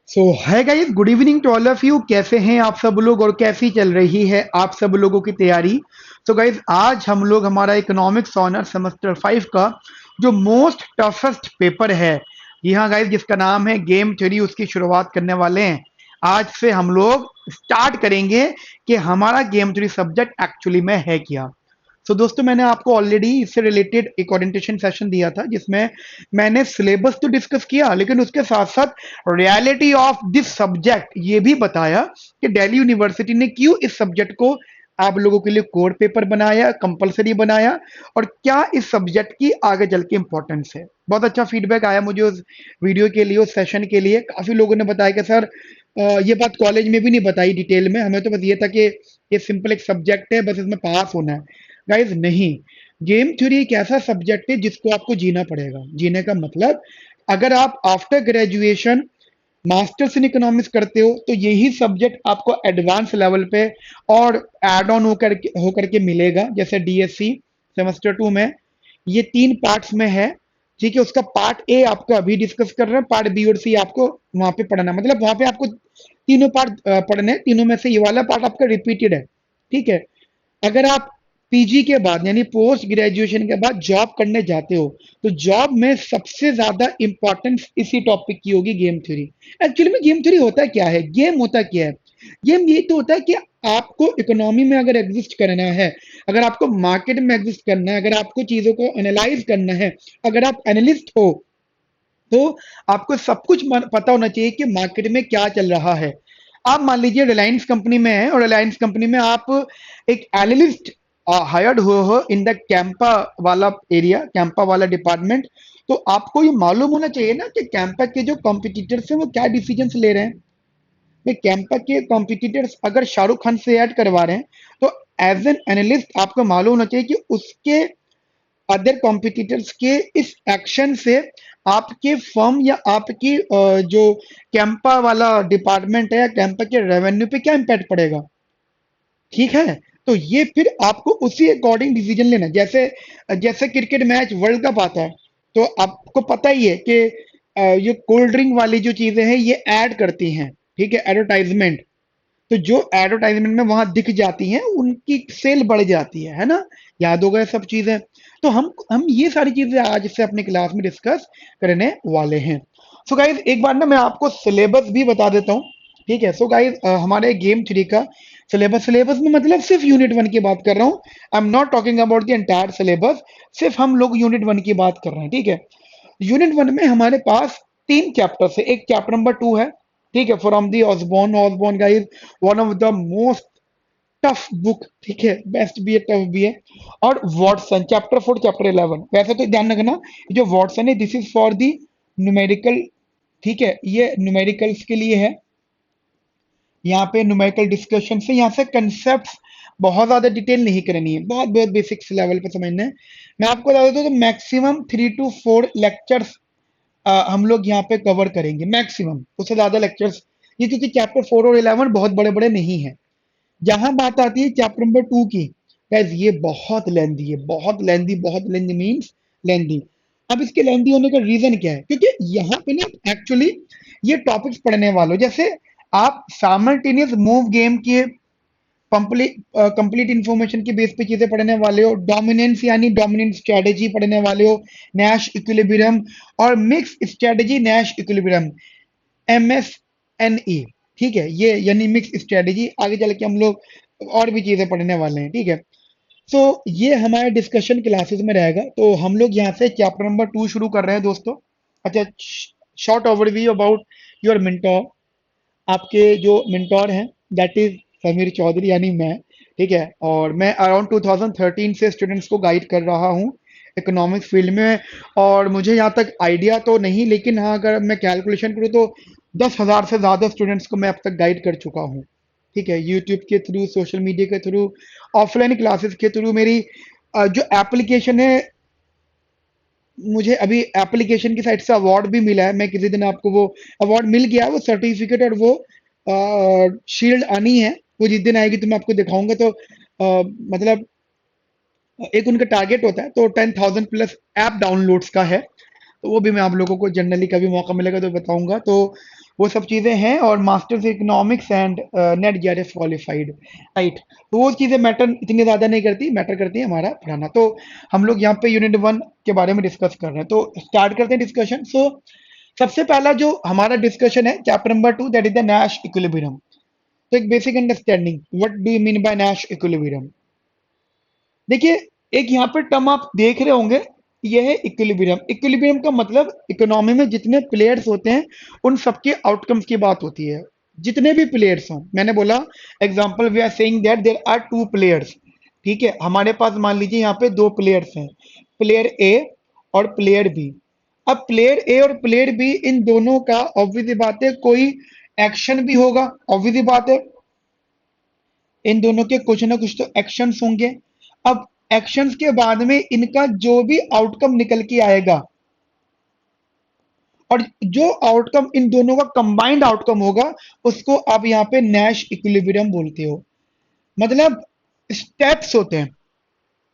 So hi guys, good evening to all of you. कैसे हैं आप सब लोग और कैसी चल रही है आप सब लोगों की तैयारी। सो गाइस, आज हम लोग हमारा इकोनॉमिक्स ऑनर सेमेस्टर 5 का जो मोस्ट टफेस्ट पेपर है, जी हाँ गाइस, जिसका नाम है गेम थ्योरी, उसकी शुरुआत करने वाले हैं। आज से हम लोग स्टार्ट करेंगे कि हमारा गेम थ्योरी सब्जेक्ट एक्चुअली में है क्या। दोस्तों, मैंने आपको ऑलरेडी इससे रिलेटेड एक ओरिएंटेशन सेशन दिया था, जिसमें मैंने सिलेबस तो डिस्कस किया, लेकिन उसके साथ साथ रियलिटी ऑफ दिस सब्जेक्ट ये भी बताया कि दिल्ली यूनिवर्सिटी ने क्यों इस सब्जेक्ट को आप लोगों के लिए कोर पेपर बनाया, कंपलसरी बनाया, और क्या इस सब्जेक्ट की आगे चल के इंपॉर्टेंस है। बहुत अच्छा फीडबैक आया मुझे उस वीडियो के लिए, उस सेशन के लिए। काफी लोगों ने बताया कि सर, ये बात कॉलेज में भी नहीं बताई डिटेल में, हमें तो बस ये था कि ये सिंपल एक सब्जेक्ट है, बस इसमें पास होना है। गाइज नहीं, गेम थ्योरी एक ऐसा सब्जेक्ट है जिसको आपको जीना पड़ेगा। जीने का मतलब, अगर आप after graduation masters in economics करते हो तो यही सब्जेक्ट आपको एडवांस लेवल पे और एड ऑन होकर के मिलेगा। जैसे डीएससी सेमेस्टर 2 में ये 3 पार्ट्स में है। ठीक है, उसका पार्ट ए आपको अभी डिस्कस कर रहे हैं, पार्ट बी और सी आपको वहां पे पढ़ना है। मतलब वहां पे आपको तीनों पार्ट पढ़ने हैं। तीनों में से ये वाला पार्ट आपका रिपीटेड है। ठीक है, अगर आप पीजी के बाद यानी पोस्ट ग्रेजुएशन के बाद जॉब करने जाते हो, तो जॉब में सबसे ज्यादा इंपॉर्टेंस इसी टॉपिक की होगी, गेम थ्योरी। एक्चुअली में गेम थ्योरी होता क्या है, गेम होता क्या है? गेम ये तो होता है कि आपको इकोनॉमी में अगर एग्जिस्ट करना है, अगर आपको मार्केट में एग्जिस्ट करना है, अगर आपको चीजों को एनालाइज करना है, अगर आप एनालिस्ट हो, तो आपको सब कुछ पता होना चाहिए कि मार्केट में क्या चल रहा है। आप मान लीजिए रिलायंस कंपनी में है, और रिलायंस कंपनी में आप एक एनालिस्ट हायर्ड हुए हो इन द कैंपा वाला एरिया, कैंपा वाला डिपार्टमेंट। तो आपको ये मालूम होना चाहिए ना कि कैंपा के जो कॉम्पिटिटर्स हैं वो क्या डिसीजंस ले रहे हैं। भाई, कैंपा के कॉम्पिटिटर्स अगर शाहरुख खान से ऐड करवा रहे हैं, तो एज एन एनालिस्ट आपको मालूम होना चाहिए कि उसके अदर कॉम्पिटिटर्स के इस एक्शन से आपके फर्म या आपकी जो कैंपा वाला डिपार्टमेंट है या कैंपा के रेवेन्यू पे क्या इम्पैक्ट पड़ेगा। ठीक है, तो ये फिर आपको उसी अकॉर्डिंग डिसीजन लेना है। जैसे जैसे क्रिकेट मैच वर्ल्ड कप आता है, तो आपको पता ही है कि ये कोल्ड ड्रिंक वाली जो चीजें हैं ये ऐड करती हैं। ठीक है, एडवर्टाइजमेंट। तो जो एडवर्टाइजमेंट में वहां दिख जाती हैं उनकी सेल बढ़ जाती है ना। याद होगा ये सब चीजें। तो हम ये सारी चीजें आज से अपने क्लास में डिस्कस करने वाले हैं। सो गाइज, एक बार ना मैं आपको सिलेबस भी बता देता हूँ। ठीक है, सो गाइज, हमारे गेम थ्री का सिलेबस सिलेबस में मतलब सिर्फ यूनिट वन की बात कर रहा हूँ। I am not talking about the entire syllabus. सिर्फ हम लोग यूनिट वन की बात कर रहे हैं। ठीक है, यूनिट वन में हमारे पास 3 चैप्टर्स है। एक चैप्टर नंबर 2 है। ठीक है, from the Osborne. Osborne guys one of the most tough book. ठीक है, बेस्ट भी है, टफ भी है। और वॉटसन चैप्टर 4, चैप्टर 11। वैसे तो ध्यान रखना, जो वॉटसन है this is for the numerical. ठीक है, ये न्यूमेरिकल्स के लिए है। यहाँ पे न्यूमेरिकल डिस्कशन से, यहाँ से कंसेप्ट बहुत ज्यादा डिटेल नहीं करनी है, बहुत बहुत बेसिक्स लेवल पे समझना है। मैं आपको बता देता हूँ, तो मैक्सिमम 3 to 4 लेक्चर्स हम लोग यहाँ पे कवर करेंगे, मैक्सिमम। उससे ज्यादा लेक्चर्स, ये क्योंकि चैप्टर 4 और 11 बहुत बड़े बड़े नहीं है। जहां बात आती है चैप्टर नंबर 2 की, गाइस ये बहुत लेंदी है, बहुत लेंदी। बहुत लेंदी मीन्स लेंदी। अब इसके लेंदी होने का रीजन क्या है? क्योंकि यहाँ पे ना एक्चुअली ये टॉपिक्स पढ़ने वालों, जैसे आप साइमल्टेनियस मूव गेम के कंप्लीट इंफॉर्मेशन के बेस पे चीजें पढ़ने वाले हो, डोमिनेंस यानी डोमिनेंट स्ट्रेटेजी पढ़ने वाले हो, नैश इक्विलिब्रियम और mix strategy Nash equilibrium, MSNE। ठीक है, ये यानी मिक्स स्ट्रेटेजी। आगे चल के हम लोग और भी चीजें पढ़ने वाले हैं। ठीक है, सो ये हमारे डिस्कशन क्लासेस में रहेगा। तो हम लोग यहाँ से चैप्टर नंबर 2 शुरू कर रहे हैं दोस्तों। अच्छा, short overview about your mentor. आपके जो मेंटोर हैं, दैट इज समीर चौधरी यानी मैं। ठीक है, और मैं अराउंड 2013 से स्टूडेंट्स को गाइड कर रहा हूँ इकोनॉमिक्स फील्ड में। और मुझे यहाँ तक आइडिया तो नहीं, लेकिन हाँ, अगर मैं कैलकुलेशन करूँ तो 10,000 से ज़्यादा स्टूडेंट्स को मैं अब तक गाइड कर चुका हूँ। ठीक है, यूट्यूब के थ्रू, सोशल मीडिया के थ्रू, ऑफलाइन क्लासेस के थ्रू। मेरी जो एप्लीकेशन है, मुझे अभी एप्लीकेशन की साइड से अवार्ड भी मिला है। मैं किसी दिन आपको वो अवार्ड मिल गया है, वो सर्टिफिकेट और वो शील्ड आनी है। वो जिस दिन आएगी तो मैं आपको दिखाऊंगा। तो मतलब एक उनका टारगेट होता है, तो 10,000 प्लस ऐप डाउनलोड्स का है। तो वो भी मैं आप लोगों को जनरली कभी मौका मिलेगा तो बताऊंगा। तो वो सब चीजें हैं, और masters economics and net GRF qualified, right. तो वो चीजें मैटर इतनी ज्यादा नहीं करती, मैटर करती है हमारा पढ़ाना। तो हम लोग यहाँ पे यूनिट 1 के बारे में डिस्कस कर रहे हैं, तो स्टार्ट करते हैं डिस्कशन। सो सबसे पहला जो हमारा डिस्कशन है, chapter number 2, that is the Nash equilibrium. तो एक basic understanding, what do you mean by Nash equilibrium. देखिए, एक यहाँ पे टर्म आप देख रहे होंगे, ये है इक्विलिब्रियम। इक्विलिब्रियम का मतलब इकोनॉमी में जितने प्लेयर्स होते हैं उन सबके आउटकम्स की बात होती है। जितने भी प्लेयर्स हों, मैंने बोला example we are saying that there are two players. ठीक है, हमारे पास मान लीजिए यहाँ पे दो प्लेयर्स हैं, प्लेयर ए और प्लेयर बी। अब प्लेयर ए और प्लेयर बी, इन दोनों का ऑब्वियस बात है कोई एक्शन भी होगा, ऑब्वियस बात है इन दोनों के कुछ ना कुछ तो एक्शंस होंगे। अब एक्शंस के बाद में इनका जो भी आउटकम निकल के आएगा, और जो आउटकम इन दोनों का कंबाइंड आउटकम होगा, उसको आप यहाँ पे नैश इक्विलिब्रियम बोलते हो। मतलब स्टेप्स होते हैं।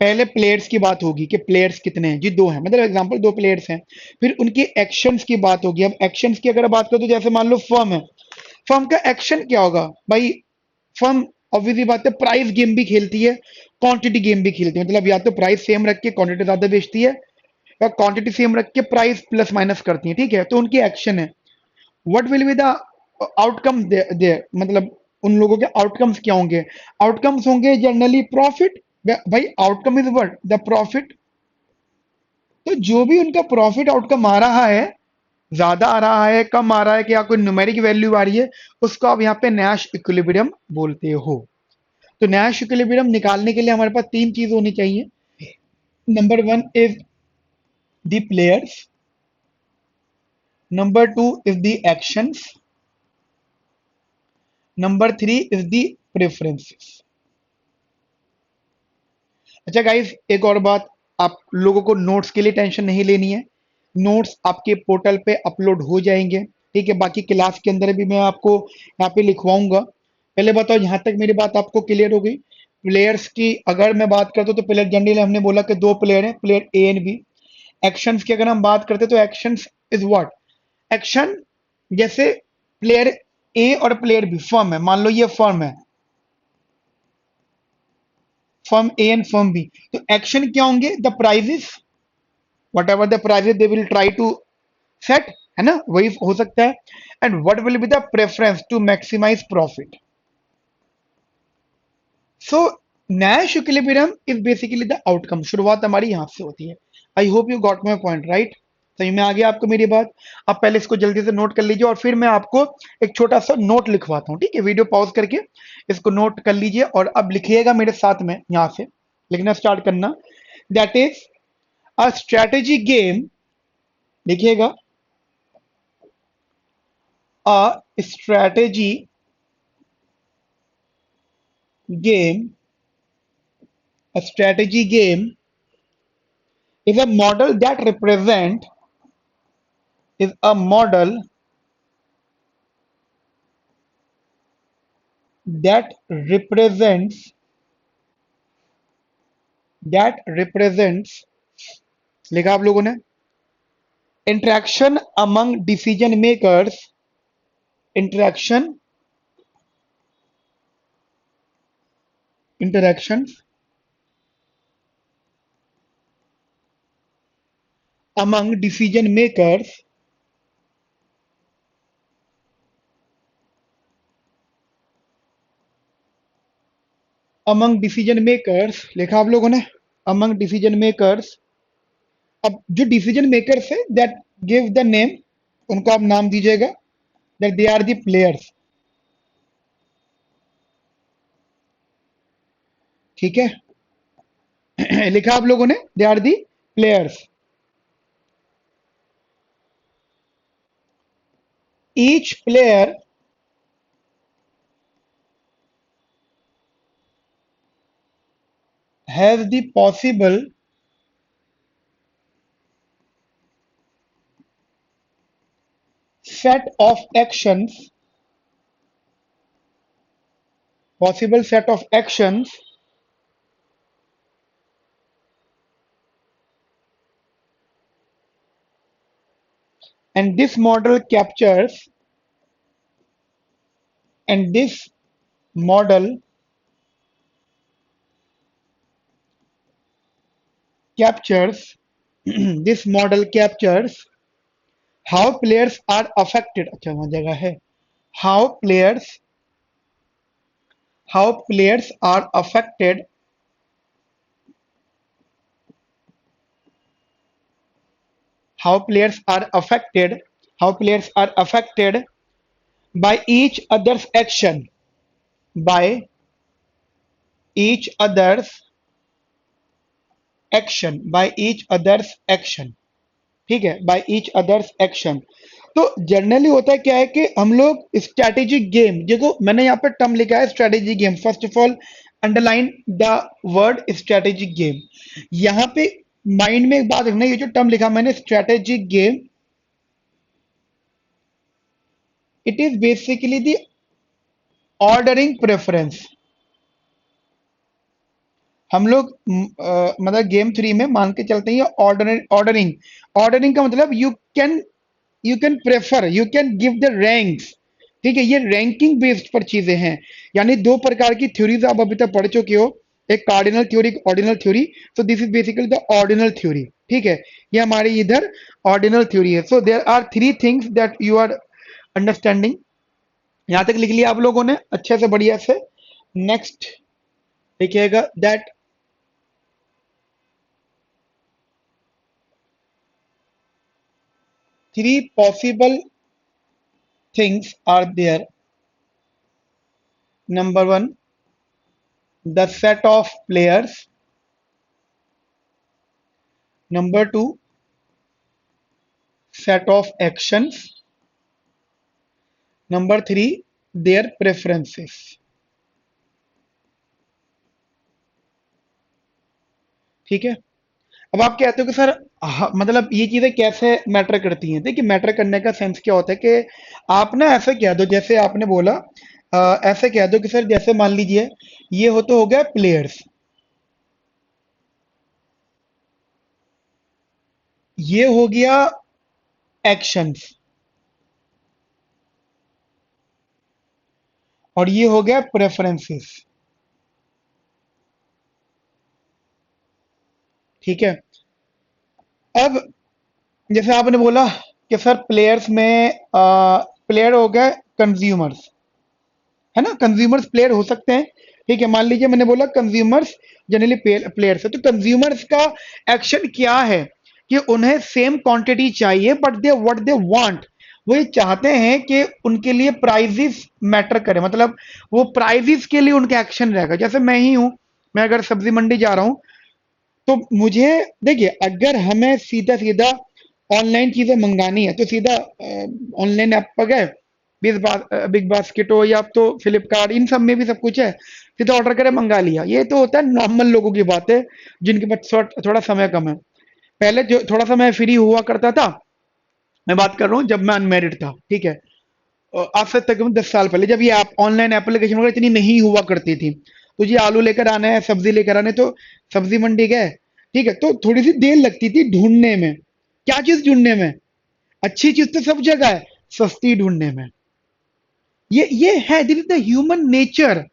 पहले प्लेयर्स की बात होगी कि प्लेयर्स कितने हैं, जी दो हैं, मतलब एग्जांपल दो प्लेयर्स हैं। फिर उनकी एक्शंस की बात होगी। अब एक्शंस की अगर बात करो तो जैसे मान लो फर्म है, फर्म का एक्शन क्या होगा भाई। फर्म ऑब्वियसली बात है प्राइस गेम भी खेलती है, क्वांटिटी गेम भी खेलती है। मतलब या तो प्राइस सेम रख के क्वांटिटी ज्यादा बेचती है, या क्वांटिटी सेम रख के प्राइस प्लस माइनस करती है। ठीक है, तो उनकी एक्शन है। What will be the outcome there, मतलब उन लोगों के आउटकम्स क्या होंगे। आउटकम्स होंगे जनरली प्रॉफिट। भाई outcome is what, the profit. तो जो भी उनका प्रॉफिट आउटकम आ रहा है, ज्यादा आ रहा है, कम आ रहा है, कि या कोई न्यूमेरिक वैल्यू आ रही है, उसको आप यहाँ पे नैश इक्विलिब्रियम बोलते हो। तो नैश इक्विलिब्रियम निकालने के लिए हमारे पास तीन चीज होनी चाहिए। Number one is the players, number two is the actions, number three is the preferences. अच्छा गाइस, एक और बात, आप लोगों को नोट्स के लिए टेंशन नहीं लेनी है। नोट्स आपके पोर्टल पे अपलोड हो जाएंगे। ठीक है, बाकी क्लास के अंदर भी मैं आपको यहाँ पे लिखवाऊंगा। पहले बताओ, यहाँ तक मेरी बात आपको क्लियर हो गई। प्लेयर्स की अगर मैं बात करता हूँ तो प्लेयर जनरली हमने बोला कि दो प्लेयर हैं, player A and B. Actions की अगर हम बात करते हैं तो एक्शंस इज व्हाट, एक्शन, जैसे प्लेयर ए और प्लेयर बी फर्म है, मान लो ये फर्म है, firm A and firm B. तो एक्शन क्या होंगे, the prices, whatever the prices they will try to set, है ना, वही हो सकता है। And what will be the preference to maximise profit. So Nash equilibrium is basically the outcome. शुरुआत हमारी यहां से होती है। I hope you got my point, right. सही में आ गया आपको मेरी बात। आप पहले इसको जल्दी से नोट कर लीजिए, और फिर मैं आपको एक छोटा सा नोट लिखवाता हूँ। ठीक है, वीडियो पॉज करके इसको नोट कर लीजिए, और अब लिखिएगा मेरे साथ में, यहां से लिखना स्टार्ट करना। That is a strategy game, लिखिएगा, a strategy game, a strategy game is a model that represent is a model that represents that represents, लिखा आप लोगों ने, interaction among decision makers, interaction interactions among decision makers among decision makers, लिखा आप लोगों ने, among decision makers। अब जो डिसीजन मेकर्स है, दैट गिव द नेम, उनको आप नाम दीजिएगा, that they are the players. ठीक है, लिखा आप लोगों ने, they are the players. Each player has the possible set of actions, possible set of actions and this model captures and this model captures this model captures how players are affected. अच्छा वहाँ जगह है. how players how players are affected how players are affected how players are affected by each other's action by each other's action. ठीक है, by each others action. तो generally होता है क्या है कि हम लोग स्ट्रेटेजिक गेम, देखो मैंने यहाँ पे टर्म लिखा है strategic game. First of all underline the word strategic game. यहाँ पे माइंड में एक बात रखना, ये जो टर्म लिखा मैंने strategic game, it is basically the ordering preference. हम लोग मतलब गेम थ्री में मान के चलते हैं ऑर्डरिंग. ऑर्डरिंग का मतलब you can prefer, you can give the ranks. ठीक है, ये रैंकिंग बेस्ड पर चीजें हैं. यानी दो प्रकार की थ्योरीज आप अभी तक पढ़ चुके हो, एक कार्डिनल थ्योरी, एक ordinal theory. So this is basically the ordinal theory. ठीक है, ये हमारे इधर ऑर्डिनल थ्योरी है. So there are three things that you are understanding. यहां तक लिख लिया आप लोगों ने अच्छे से, बढ़िया से. नेक्स्ट लिखिएगा that three possible things are there. Number one, the set of players. Number two, set of actions. Number three, their preferences. ठीक है. अब आप कहते हो कि सर मतलब ये चीजें कैसे मैटर करती हैं. देखिए मैटर करने का सेंस क्या होता है कि आप ना ऐसे कह दो, जैसे आपने बोला ऐसे कह दो कि सर जैसे मान लीजिए ये हो गया प्लेयर्स, ये हो गया एक्शंस, और ये हो गया प्रेफरेंसेस. ठीक है. अब जैसे आपने बोला कि सर प्लेयर्स में प्लेयर हो गए कंज्यूमर्स, है ना. कंज्यूमर्स प्लेयर हो सकते हैं. ठीक है, मान लीजिए मैंने बोला कंज्यूमर्स जनरली प्लेयर्स है. तो कंज्यूमर्स का एक्शन क्या है कि उन्हें सेम क्वांटिटी चाहिए, but they what they want, वो ये चाहते हैं कि उनके लिए प्राइजेस मैटर करे. मतलब वो प्राइजेस के लिए उनका एक्शन रहेगा. जैसे मैं ही हूं, मैं अगर सब्जी मंडी जा रहा हूं, तो मुझे देखिए अगर हमें सीधा सीधा ऑनलाइन चीजें मंगानी है तो सीधा ऑनलाइन ऐप पर गए, बिग बास्केट हो या तो फ्लिपकार्ट, इन सब में भी सब कुछ है, सीधा ऑर्डर करे मंगा लिया. ये तो होता है नॉर्मल लोगों की बात है जिनके पास थोड़ा समय कम है. पहले जो थोड़ा सा मैं फ्री हुआ करता था, मैं बात कर रहा हूँ जब मैं अनमेरिड था. ठीक है, आज से तकरीबन 10 साल पहले, जब ये ऐप ऑनलाइन एप्लीकेशन वगैरह इतनी नहीं हुआ करती थी, तो जी आलू लेकर आना है, सब्जी लेकर आने, तो सब्जी मंडी गए. ठीक है, तो थोड़ी सी देर लगती थी ढूंढने में. क्या चीज ढूंढने में? अच्छी चीज तो सब जगह है, सस्ती ढूंढने में. ये है, this is the human nature.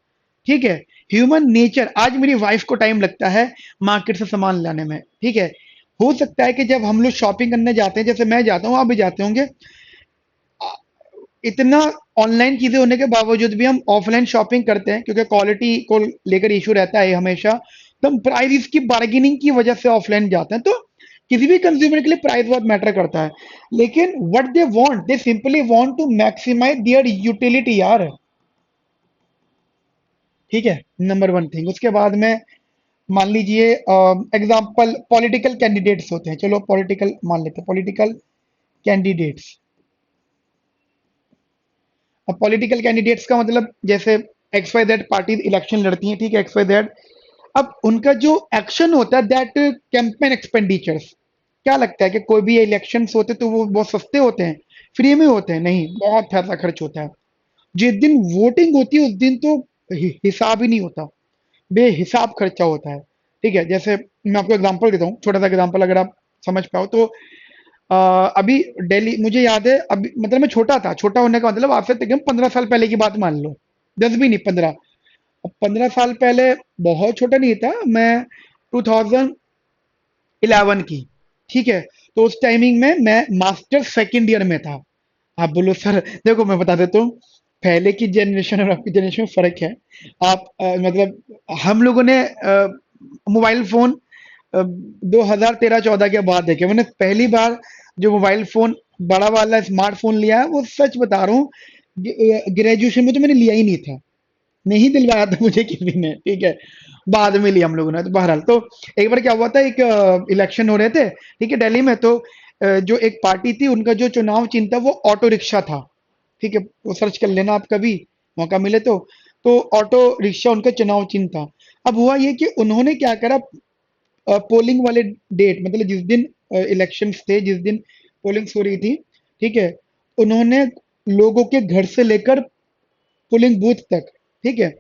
ठीक है, ह्यूमन नेचर. आज मेरी वाइफ को टाइम लगता है मार्केट से सामान लाने में. ठीक है, हो सकता है कि जब हम लोग शॉपिंग करने जाते हैं, जैसे मैं जाता हूँ, आप भी जाते होंगे, इतना ऑनलाइन चीजें होने के बावजूद भी हम ऑफलाइन शॉपिंग करते हैं क्योंकि क्वालिटी को लेकर इशू रहता है हमेशा. तो हम प्राइस की बार्गेनिंग की वजह से ऑफलाइन जाते हैं. तो किसी भी कंज्यूमर के लिए प्राइस बहुत मैटर करता है. लेकिन what they want, they simply want to maximise their utility यार. ठीक है, नंबर वन थिंग. उसके बाद में मान लीजिए एग्जांपल पॉलिटिकल कैंडिडेट्स होते हैं. चलो पॉलिटिकल मान लेते हैं, पॉलिटिकल कैंडिडेट्स. अब पॉलिटिकल कैंडिडेट्स का मतलब जैसे X Y Z party election लड़ती हैं. ठीक है, एक्स वाई जेड. अब उनका जो एक्शन होता है दैट कैंपेन एक्सपेंडिचर्स. क्या लगता है कि कोई भी इलेक्शंस होते तो वो बहुत सस्ते होते हैं, फ्री में होते हैं? नहीं, बहुत पैसा खर्च होता है. जिस दिन वोटिंग होती है उस दिन तो हिसाब ही नहीं होता, बेहिसाब खर्चा होता है. ठीक है, जैसे मैं आपको एग्जांपल देता हूँ, छोटा सा एग्जांपल अगर आप समझ पाओ तो अभी दिल्ली मुझे याद है, अभी मतलब मैं छोटा था, छोटा होने का मतलब आपसे तकरीबन 15 साल पहले की बात मान लो, 10 भी नहीं 15। अब 15 साल पहले बहुत छोटा नहीं था मैं, 2011 की, ठीक है। तो उस टाइमिंग में मैं मास्टर सेकंड ईयर में था। आप बोलो सर, देखो मैं बता देता हूँ, पहले की जनरेशन और आपकी जनरेशन में फर्क है। आप मतलब हम लोगों ने मोबाइल फोन 2013-14 के बाद देखे, मैंने पहली बार जो मोबाइल फोन बड़ा वाला स्मार्टफोन लिया है, वो सच बता रहा हूँ, ग्रेजुएशन में तो मैंने लिया ही नहीं था, नहीं दिलवाया था मुझे किसी ने, ठीक है। बाद में लिया हम लोगों ने, तो बहरहाल तो एक बार क्या हुआ था, एक इलेक्शन हो रहे थे, ठीक है, दिल्ली में। तो जो एक पार्टी थी, उनका जो चुनाव चिन्ह था वो ऑटो रिक्शा था, ठीक है। वो सर्च कर लेना आप कभी मौका मिले तो ऑटो रिक्शा उनका चुनाव चिन्ह था। अब हुआ ये कि उन्होंने क्या करा, पोलिंग वाले डेट, मतलब जिस दिन इलेक्शंस थे, जिस दिन पोलिंग्स हो रही थी, ठीक है, उन्होंने लोगों के घर से लेकर पोलिंग बूथ तक, ठीक है,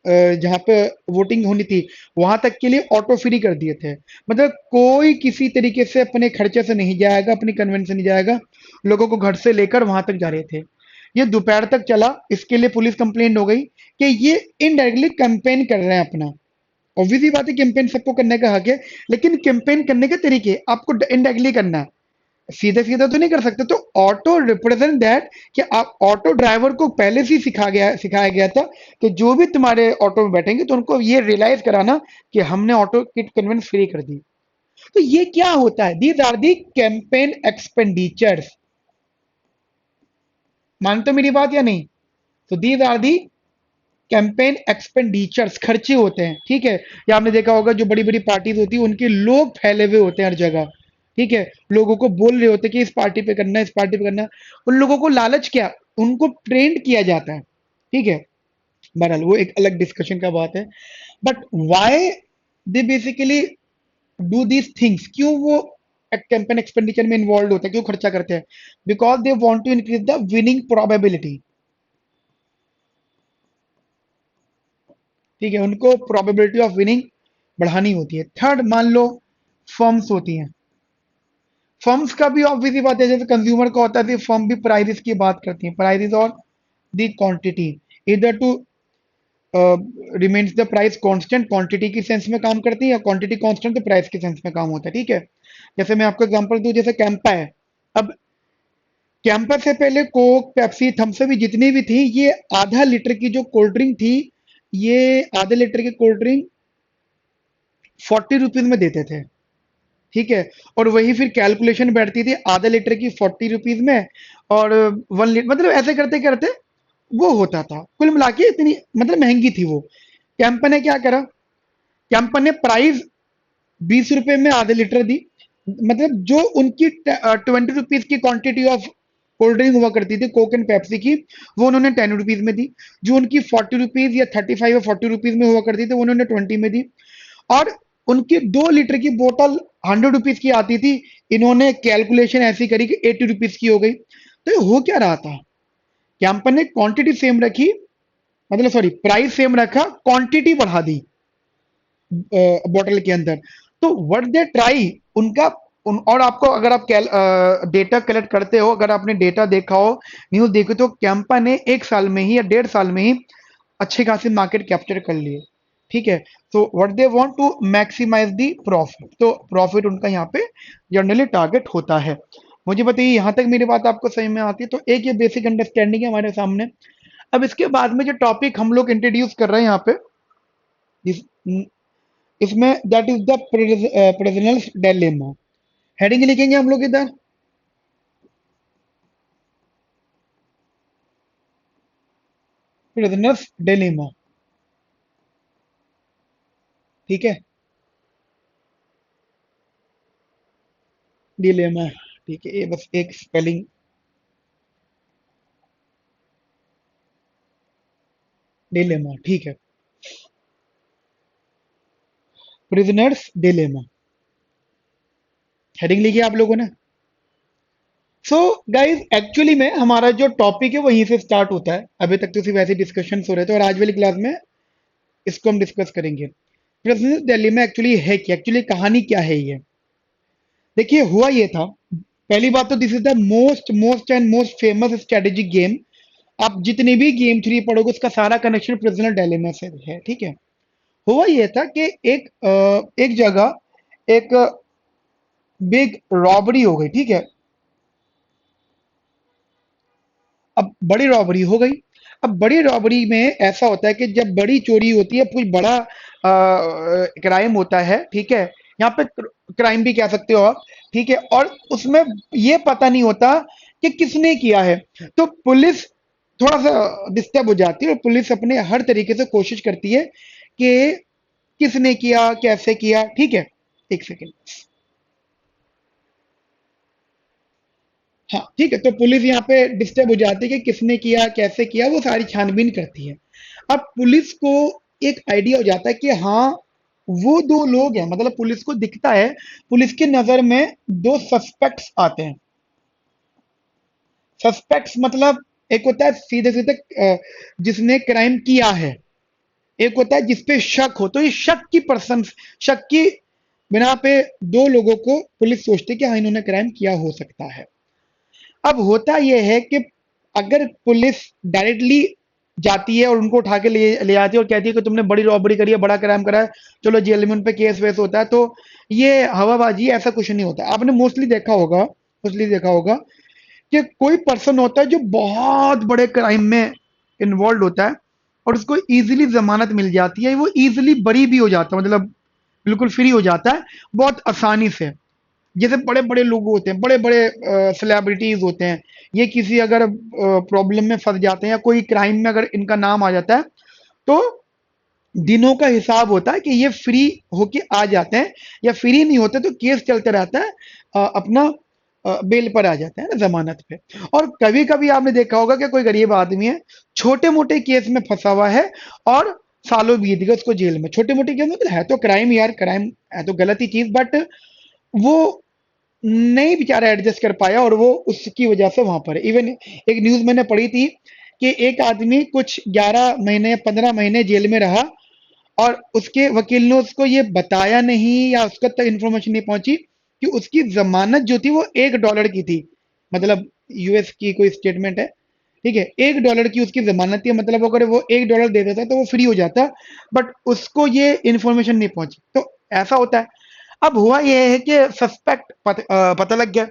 जहाँ पे वोटिंग होनी थी, वहां तक के लिए ऑटो फ्री कर दिए थे। मतलब कोई किसी तरीके से अपने खर्चे से नहीं जाएगा, अपनी कन्वेंस से नहीं जाएगा, लोगों को घर से लेकर वहां तक जा रहे थे। ये दोपहर तक चला, इसके लिए पुलिस कंप्लेंट हो गई कि ये इनडायरेक्टली कैंपेन कर रहे हैं अपना। ऑब्वियसली बात है, कैंपेन सबको करने का हक है, लेकिन कैंपेन करने के तरीके आपको इनडायरेक्टली करना है, सीधे सीधे तो नहीं कर सकते। तो ऑटो रिप्रेजेंट दैट, कि आप ऑटो ड्राइवर को पहले से ही सिखाया गया था कि जो भी तुम्हारे ऑटो में बैठेंगे तो उनको ये रियलाइज कराना कि हमने ऑटो की कन्वेंस फ्री कर दी। तो ये क्या होता है, these are the campaign expenditures. मानते हो मेरी बात या नहीं? तो these are the campaign expenditures, खर्चे होते हैं, ठीक है। या आपने देखा होगा, जो बड़ी बड़ी पार्टीज होती है उनके लोग फैले हुए होते हैं हर जगह, ठीक है। लोगों को बोल रहे होते हैं कि इस पार्टी पे करना है, इस पार्टी पे करना है। उन लोगों को लालच, क्या उनको ट्रेंड किया जाता है, ठीक है। बहरहाल वो एक अलग डिस्कशन का बात है। But why they basically do these things, क्यों वो कैंपेन एक्सपेंडिचर में इन्वॉल्व होते हैं, क्यों खर्चा करते हैं? Because they want to increase the winning probability, ठीक है। उनको प्रोबेबिलिटी ऑफ विनिंग बढ़ानी होती है। थर्ड, मान लो फर्म्स होती हैं, फर्म्स का भी ऑब्वियसली बात है, जैसे कंज्यूमर का होता है, फर्म भी प्राइजेस की बात करती है, प्राइजेस और द क्वांटिटी, इधर to remains the price constant, quantity की सेंस में काम करती है, या क्वांटिटी कांस्टेंट तो प्राइस के सेंस में काम होता है, ठीक है। जैसे मैं आपको एग्जांपल दूं, जैसे कैंपा है। अब कैंपा से पहले कोक, पेप्सी, थम्स अप जितनी भी थी, ये आधा लीटर की जो कोल्ड ड्रिंक थी, ये आधे लीटर की कोल्ड ड्रिंक 40 रुपीज में देते थे, ठीक है। और वही फिर कैलकुलेशन बैठती थी, आधा लीटर की 40 रुपीज में, और 1 लीटर, मतलब ऐसे करते करते वो होता था। कुल मिला के इतनी मतलब महंगी थी वो। कैंपा ने क्या करा, कैंपा ने प्राइस 20 रुपए में आधे लीटर दी, मतलब जो उनकी 20 रुपीज की क्वांटिटी ऑफ कोल्ड ड्रिंक हुआ करती थी, कोक एंड पेप्सी की, वो उन्होंने 10 रुपीज में दी। जो उनकी 40 रुपीज या 35 या 40 रुपीज में हुआ करती थी, वो उन्होंने 20 में दी। और उनकी 2 लीटर की बोतल 100 रुपीज की आती थी, इन्होंने कैलकुलेशन ऐसी करी कि 80 रुपीज की हो गई। तो ये हो क्या रहा था, कैंपा ने क्वांटिटी सेम रखी, मतलब सॉरी प्राइस सेम रखा, क्वांटिटी बढ़ा दी बॉटल के अंदर। तो व्हाट दे ट्राई, उनका और आपको अगर आप डेटा कलेक्ट करते हो, अगर आपने डेटा देखा हो, न्यूज देखी, तो कैंपा ने 1 साल में ही या 1.5 साल में ही अच्छी खासी मार्केट कैप्चर कर लिए, ठीक है। तो what they want to maximise the profit, तो प्रॉफिट उनका यहाँ पे जनरली टारगेट होता है। मुझे बताइए, यहां तक मेरी बात आपको सही में आती है? तो एक ये बेसिक अंडरस्टैंडिंग है हमारे सामने। अब इसके बाद में जो टॉपिक हम लोग इंट्रोड्यूस कर रहे हैं यहाँ पे, इसमें that is the prisoners dilemma. Heading लिखेंगे हम लोग इधर, प्रिजनर्स डिलेमा, ठीक है, डिलेमा, ठीक है। ये बस एक स्पेलिंग, डिलेमा, ठीक है। प्रिजनर्स डिलेमा, हेडिंग लिखी आप लोगों ने। सो गाइज, एक्चुअली में हमारा जो टॉपिक है वहीं से स्टार्ट होता है। अभी तक तो सिर्फ ऐसे डिस्कशन हो रहे थे, और आज वाली क्लास में इसको हम डिस्कस करेंगे। प्रिजनर्स डिलेमा एक्चुअली है क्या, एक्चुअली कहानी क्या है ये? देखिए, हुआ ये था, पहली बात तो this is the most most and most famous strategic game. आप जितने भी गेम थ्री पढ़ोगे उसका सारा कनेक्शन प्रिजनर डायलेमा से है, ठीक है। हुआ ये था कि एक जगह एक बिग रॉबरी हो गई, ठीक है। अब बड़ी रॉबरी हो गई। अब बड़ी रॉबरी में ऐसा होता है कि जब बड़ी चोरी होती है, कोई बड़ा क्राइम होता है, ठीक है। यहाँ पे क्राइम भी कह सकते हो आप, ठीक है। और उसमें ये पता नहीं होता कि किसने किया है। तो पुलिस थोड़ा सा डिस्टर्ब हो जाती है और पुलिस अपने हर तरीके से कोशिश करती है कि किसने किया, कैसे किया, ठीक है। एक सेकेंड। हाँ, ठीक है। तो पुलिस यहाँ पे डिस्टर्ब हो जाती है कि किसने किया, कैसे किया, वो सारी छानबीन करती है। अब पुलिस को एक आइडिया हो जाता है कि हाँ, वो दो लोग हैं, मतलब पुलिस को दिखता है, पुलिस की नजर में दो सस्पेक्ट्स आते हैं। सस्पेक्ट्स मतलब एक होता है सीधे सीधे जिसने क्राइम किया है, एक होता है जिसपे शक हो। तो ये शक की पर्सन, शक की बिना पे दो लोगों को पुलिस सोचती है कि हाँ, इन्होंने क्राइम किया हो सकता है। अब होता यह है कि अगर पुलिस डायरेक्टली जाती है और उनको उठा के ले आती है और कहती है कि तुमने बड़ी रॉबरी करी है, बड़ा क्राइम करा है, चलो जेल में, उन पे केस वेस होता है, तो ये हवाबाजी, ऐसा कुछ नहीं होता। आपने मोस्टली देखा होगा कि कोई पर्सन होता है जो बहुत बड़े क्राइम में इन्वॉल्व होता है और उसको इजीली जमानत मिल जाती है, वो इजीली बरी भी हो जाता है, मतलब बिल्कुल फ्री हो जाता है बहुत आसानी से। जैसे बड़े बड़े लोग होते हैं, बड़े बड़े सेलिब्रिटीज होते हैं, ये किसी अगर प्रॉब्लम में फंस जाते हैं या कोई क्राइम में अगर इनका नाम आ जाता है, तो दिनों का हिसाब होता है कि ये फ्री होके आ जाते हैं, या फ्री नहीं होते तो केस चलते रहता है, अपना बेल पर आ जाते हैं ना, जमानत पे। और कभी कभी आपने देखा होगा कि कोई गरीब आदमी है, छोटे मोटे केस में फंसा हुआ है और सालों बीत गए उसको जेल में। छोटे मोटे केस मतलब है तो क्राइम यार, क्राइम है तो गलत ही चीज, बट वो नहीं बेचारा एडजस्ट कर पाया और वो उसकी वजह से वहां पर इवन एक न्यूज मैंने पढ़ी थी कि एक आदमी कुछ 11 महीने 15 महीने जेल में रहा और उसके वकील ने उसको ये बताया नहीं या उसको तक इन्फॉर्मेशन नहीं पहुंची कि उसकी जमानत जो थी वो $1 की थी। मतलब यूएस की कोई स्टेटमेंट है, ठीक है। $1 की उसकी जमानत थी, मतलब अगर वो $1 दे देता तो वो फ्री हो जाता, बट उसको ये इन्फॉर्मेशन नहीं पहुंची। तो ऐसा होता है। अब हुआ ये है कि सस्पेक्ट पता लग गया।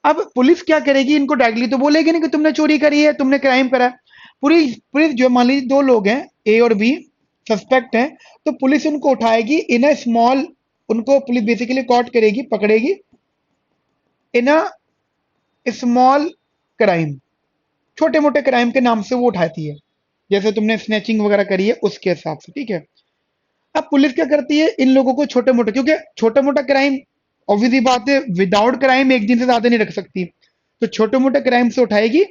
अब पुलिस क्या करेगी, इनको डायरेक्टली तो बोलेगी नहीं कि तुमने चोरी करी है, तुमने क्राइम करा है। पुलिस पुलिस जो मान लीजिए दो लोग हैं, ए और बी, सस्पेक्ट हैं, तो पुलिस उनको उठाएगी इन अ स्मॉल, उनको पुलिस बेसिकली कॉट करेगी, पकड़ेगी इन अ स्मॉल क्राइम, छोटे मोटे क्राइम के नाम से वो उठाती है, जैसे तुमने स्नैचिंग वगैरह करी है उसके हिसाब से, ठीक है। अब पुलिस क्या करती है, इन लोगों को छोटे मोटे, क्योंकि छोटा मोटा क्राइम ऑब्वियसली बात है, विदाउट क्राइम एक दिन से ज्यादा नहीं रख सकती, तो छोटे मोटे क्राइम से उठाएगी,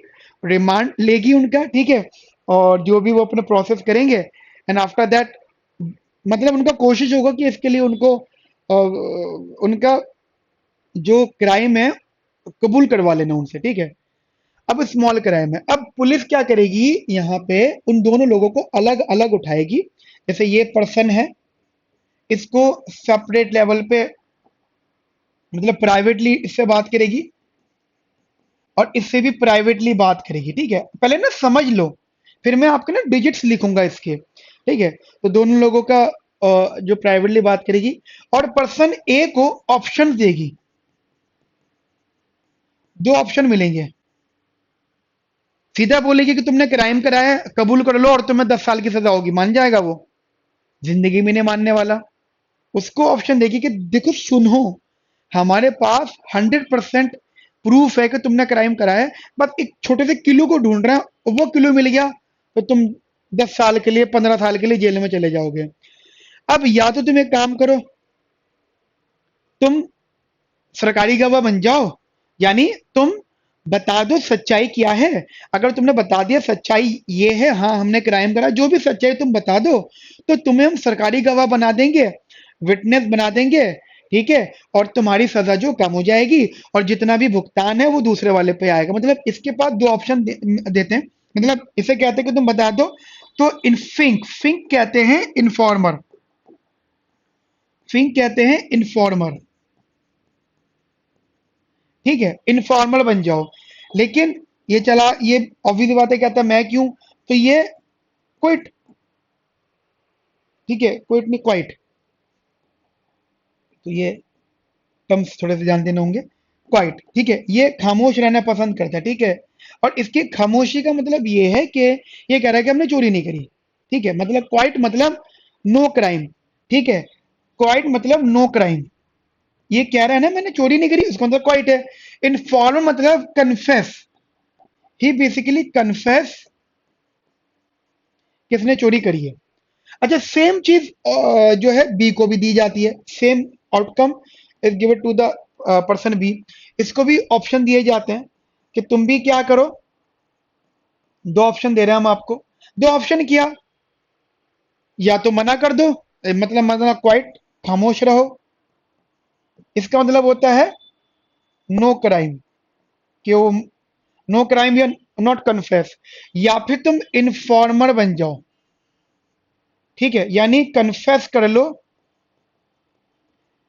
रिमांड लेगी उनका, ठीक है। और जो भी वो अपना प्रोसेस करेंगे एंड आफ्टर दैट, मतलब उनका कोशिश होगा कि इसके लिए उनको उनका जो क्राइम है कबूल करवा लेना उनसे, ठीक है। अब स्मॉल क्राइम है, अब पुलिस क्या करेगी, यहाँ पे उन दोनों लोगों को अलग अलग उठाएगी। जैसे ये पर्सन है, इसको सेपरेट लेवल पे, मतलब प्राइवेटली इससे बात करेगी और इससे भी प्राइवेटली बात करेगी, ठीक है। पहले ना समझ लो, फिर मैं आपके ना डिजिट्स लिखूंगा इसके, ठीक है। तो दोनों लोगों का जो प्राइवेटली बात करेगी और पर्सन ए को ऑप्शन देगी, दो ऑप्शन मिलेंगे। सीधा बोलेगी कि तुमने क्राइम कराया है, कबूल कर लो और तुम्हें 10 साल की सजा होगी, मान जाएगा वो? जिंदगी में नहीं मानने वाला। उसको ऑप्शन देगी कि देखो सुनो, हमारे पास 100% प्रूफ है कि तुमने क्राइम करा है, बस एक छोटे से किलो को ढूंढ रहे हैं, वो किलो मिल गया तो तुम 10 साल के लिए, 15 साल के लिए जेल में चले जाओगे। अब या तो तुम एक काम करो, तुम सरकारी गवाह बन जाओ, यानी तुम बता दो सच्चाई क्या है। अगर तुमने बता दिया सच्चाई ये है, हाँ हमने क्राइम करा, जो भी सच्चाई तुम बता दो, तो तुम्हें हम सरकारी गवाह बना देंगे, विटनेस बना देंगे, ठीक है। और तुम्हारी सजा जो कम हो जाएगी और जितना भी भुगतान है वो दूसरे वाले पे आएगा। मतलब इसके पास दो ऑप्शन देते हैं, मतलब इसे कहते हैं कि तुम बता दो। तो इन फिंक फिंक कहते हैं इन्फॉर्मर, फिंक कहते हैं इन्फॉर्मर, ठीक है, इनफॉर्मल बन जाओ। लेकिन ये चला, ये ऑब्वियस बात है, कहता मैं क्यों, तो ये क्विट, ठीक है, क्विट नहीं क्वाइट, तो ये टर्म्स थोड़े से जानते नहीं होंगे। क्वाइट, ठीक है, ये खामोश रहना पसंद करता है, ठीक है। और इसकी खामोशी का मतलब ये है कि ये कह रहा है कि हमने चोरी नहीं करी, ठीक है, मतलब क्वाइट मतलब नो क्राइम, ठीक है, क्वाइट मतलब नो क्राइम। ये कह रहा है ना मैंने चोरी नहीं करी, उसका मतलब क्वाइट है। इन्फॉर्म मतलब कन्फेस, ही बेसिकली कन्फेस किसने चोरी करी है। अच्छा, सेम चीज जो है बी को भी दी जाती है, same outcome is given to the person B. इसको भी ऑप्शन दिए जाते हैं कि तुम भी क्या करो, दो ऑप्शन दे रहे हैं हम आपको, दो ऑप्शन किया, या तो मना कर दो, मतलब क्वाइट खामोश रहो, इसका मतलब होता है नो क्राइम, कि वो नो क्राइम या नॉट कन्फेस, या फिर तुम इन्फॉर्मर बन जाओ, ठीक है, यानी कन्फेस कर लो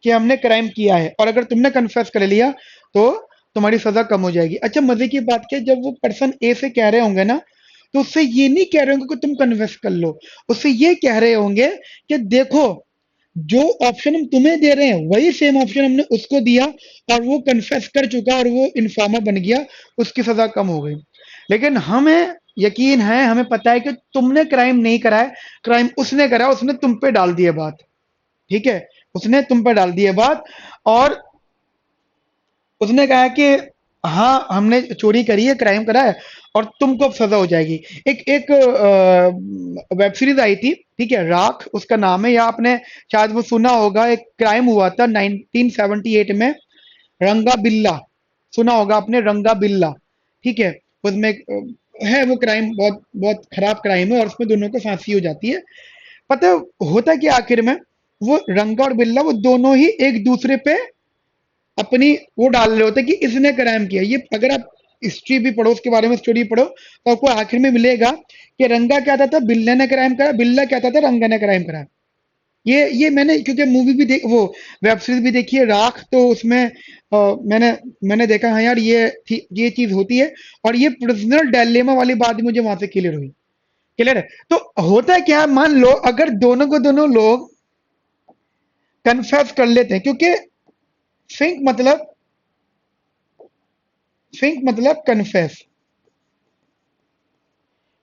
कि हमने क्राइम किया है, और अगर तुमने कन्फेस कर लिया तो तुम्हारी सजा कम हो जाएगी। अच्छा, मजे की बात क्या, जब वो पर्सन ए से कह रहे होंगे ना, तो उससे ये नहीं कह रहे होंगे कि तुम कन्फेस कर लो, उससे ये कह रहे होंगे कि देखो, जो ऑप्शन हम तुम्हें दे रहे हैं वही सेम ऑप्शन हमने उसको दिया, और वो कन्फेस कर चुका और वो इन्फॉर्मर बन गया, उसकी सजा कम हो गई। लेकिन हमें यकीन है, हमें पता है कि तुमने क्राइम नहीं करा है, क्राइम उसने करा, उसने तुम पे डाल दिया बात, ठीक है, उसने तुम पर डाल दी है बात, और उसने कहा कि हाँ हमने चोरी करी है, क्राइम करा है, और तुमको अब सजा हो जाएगी। एक एक वेब सीरीज आई थी, ठीक है, राख उसका नाम है, या आपने शायद वो सुना होगा, एक क्राइम हुआ था 1978 में, रंगा बिल्ला, सुना होगा आपने, रंगा बिल्ला, ठीक है। उसमें है वो क्राइम, बहुत बहुत खराब क्राइम है, और उसमें दोनों को फांसी हो जाती है। पता है होता कि आखिर में, वो रंगा और बिल्ला वो दोनों ही एक दूसरे पे अपनी वो डाल रहे होते कि इसने क्राइम किया। ये अगर आप हिस्ट्री भी पढ़ो, उसके बारे में स्टोरी पढ़ो, तो आपको आखिर में मिलेगा कि रंगा कहता था बिल्ले ने क्राइम करा, बिल्ला कहता था रंगा ने क्राइम करा। ये मैंने क्योंकि मूवी भी देख, वो वेब सीरीज भी देखी है राख, तो उसमें मैंने मैंने देखा, हाँ यार ये चीज होती है, और ये पर्सनल डायलेमा वाली बात भी मुझे वहां से क्लियर हुई, क्लियर है। तो होता है क्या, मान लो अगर दोनों को दोनों लोग कन्फेस कर लेते हैं, क्योंकि थिंक मतलब थिंक मतलब कन्फेस,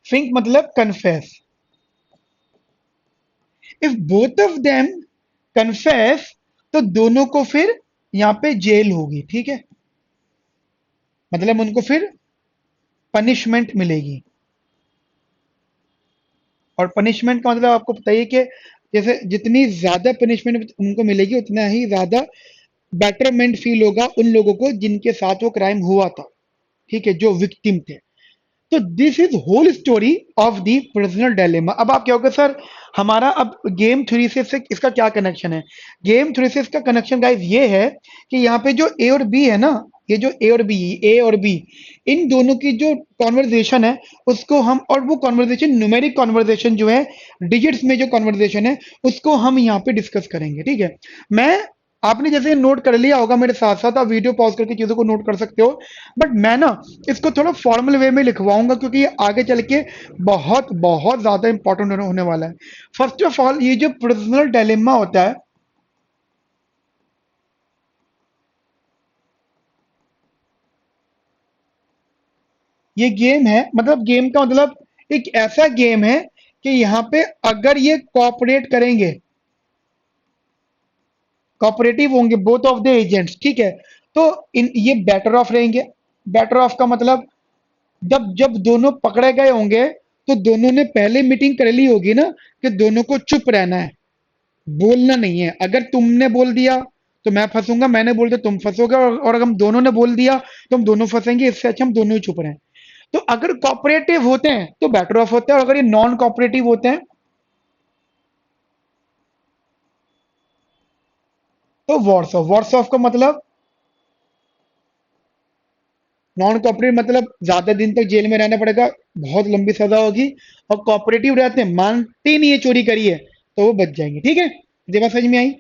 थिंक मतलब confess, if both of them confess, तो दोनों को फिर यहां पे जेल होगी, ठीक है, मतलब उनको फिर पनिशमेंट मिलेगी। और पनिशमेंट का मतलब आपको पता ही है कि जैसे जितनी ज्यादा पनिशमेंट उनको मिलेगी, उतना ही ज्यादा बेटरमेंट फील होगा उन लोगों को जिनके साथ वो क्राइम हुआ था, ठीक है, जो विक्टिम थे। तो this is whole story of the personal dilemma. अब आप क्या होगा सर, हमारा अब गेम थ्योरी से इसका क्या कनेक्शन है। गेम थ्योरी से इसका कनेक्शन गाइस ये है कि यहाँ पे जो ए और बी है ना, ये जो ए और बी, इन दोनों की जो कॉन्वर्जेशन है, उसको हम, और वो कॉन्वर्जेशन न्यूमेरिक कॉन्वर्जेशन जो है, डिजिट्स में जो कॉन्वर्जेशन है, उसको हम यहाँ पे डिस्कस करेंगे, ठीक है। मैं आपने जैसे नोट कर लिया होगा मेरे साथ साथ, आप वीडियो पॉज करके चीजों को नोट कर सकते हो, बट मैं ना इसको थोड़ा फॉर्मल वे में लिखवाऊंगा, क्योंकि ये आगे चल के बहुत बहुत ज्यादा इंपॉर्टेंट होने वाला है। फर्स्ट ऑफ ऑल, ये जो पर्सनल डायलेमा होता है, ये गेम है, मतलब गेम का मतलब एक ऐसा गेम है कि यहाँ पे अगर ये कॉपरेट करेंगे, कॉपरेटिव होंगे बोथ ऑफ द एजेंट्स, ठीक है, तो इन ये बेटर ऑफ रहेंगे। बेटर ऑफ का मतलब, जब जब दोनों पकड़े गए होंगे, तो दोनों ने पहले मीटिंग कर ली होगी ना कि दोनों को चुप रहना है, बोलना नहीं है। अगर तुमने बोल दिया तो मैं फंसूंगा, मैंने बोल दिया तुम फंसोगे, और अगर हम दोनों ने बोल दिया तो हम दोनों फंसेंगे, इससे अच्छा हम दोनों ही चुप रहें। तो अगर कॉपरेटिव होते हैं तो बेटर ऑफ होते हैं, और अगर ये नॉन कॉपरेटिव होते हैं तो वर्स ऑफ। वर्स ऑफ का मतलब, नॉन कॉपरेटिव मतलब ज्यादा दिन तक जेल में रहना पड़ेगा, बहुत लंबी सजा होगी। और कॉपरेटिव रहते हैं, मानते नहीं ये चोरी करी है, तो वो बच जाएंगे, ठीक है। ये बात समझ में आई।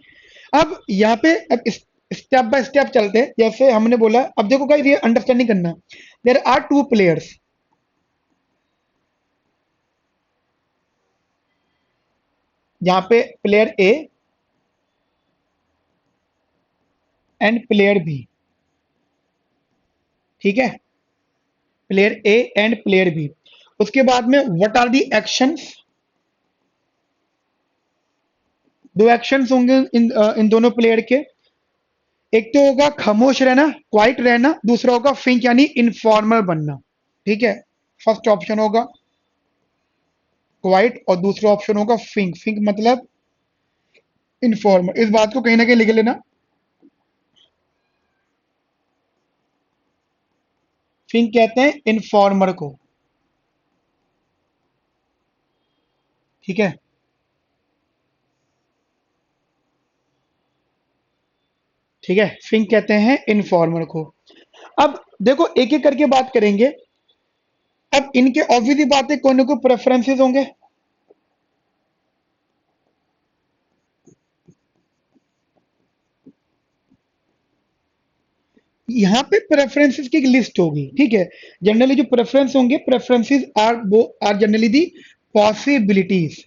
अब यहाँ पे अब स्टेप बाय स्टेप चलते हैं। जैसे हमने बोला, अब देखो गाइस ये अंडरस्टैंडिंग करना, देयर आर टू प्लेयर्स, जहां पे player A and player B, ठीक है, player A and player B. उसके बाद में व्हाट आर दी एक्शंस, दो एक्शंस होंगे इन दोनों प्लेयर के। एक तो होगा खामोश रहना, क्वाइट रहना, दूसरा होगा फिंक यानी इनफॉर्मल बनना, ठीक है। फर्स्ट ऑप्शन होगा क्वाइट और दूसरा ऑप्शन होगा फिंक। फिंक मतलब इनफॉर्मल। इस बात को कहीं ना कहीं लिख लेना, फिंक कहते हैं इनफॉर्मर को, ठीक है। ठीक है, फिंक कहते हैं इनफॉर्मर को। अब देखो एक एक करके बात करेंगे। अब इनके ऑब्वियसली बात है कोई ना कोई प्रेफरेंसेस होंगे। यहाँ पे प्रेफरेंसेस की एक लिस्ट होगी, ठीक है। जनरली जो प्रेफरेंस होंगे, प्रेफरेंसेस आर वो आर जनरली दी पॉसिबिलिटीज।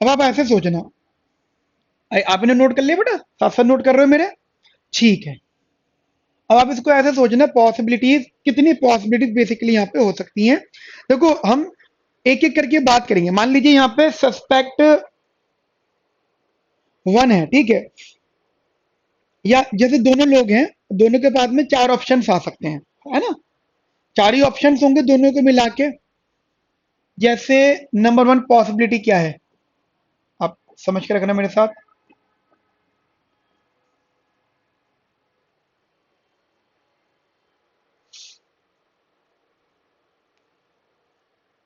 अब आप ऐसे सोचना, आपने नोट कर लिया बेटा, साथ साथ नोट कर रहे हो मेरे, ठीक है। अब आप इसको ऐसे सोचना, पॉसिबिलिटीज कितनी पॉसिबिलिटीज बेसिकली यहाँ पे हो सकती हैं। देखो हम एक एक करके बात करेंगे। मान लीजिए यहाँ पे सस्पेक्ट वन है, ठीक है, या जैसे दोनों लोग हैं, दोनों के पास में चार ऑप्शन आ सकते हैं, है ना। चार ही ऑप्शन होंगे दोनों को मिला के। जैसे नंबर वन पॉसिबिलिटी क्या है, आप समझ के रखना मेरे साथ।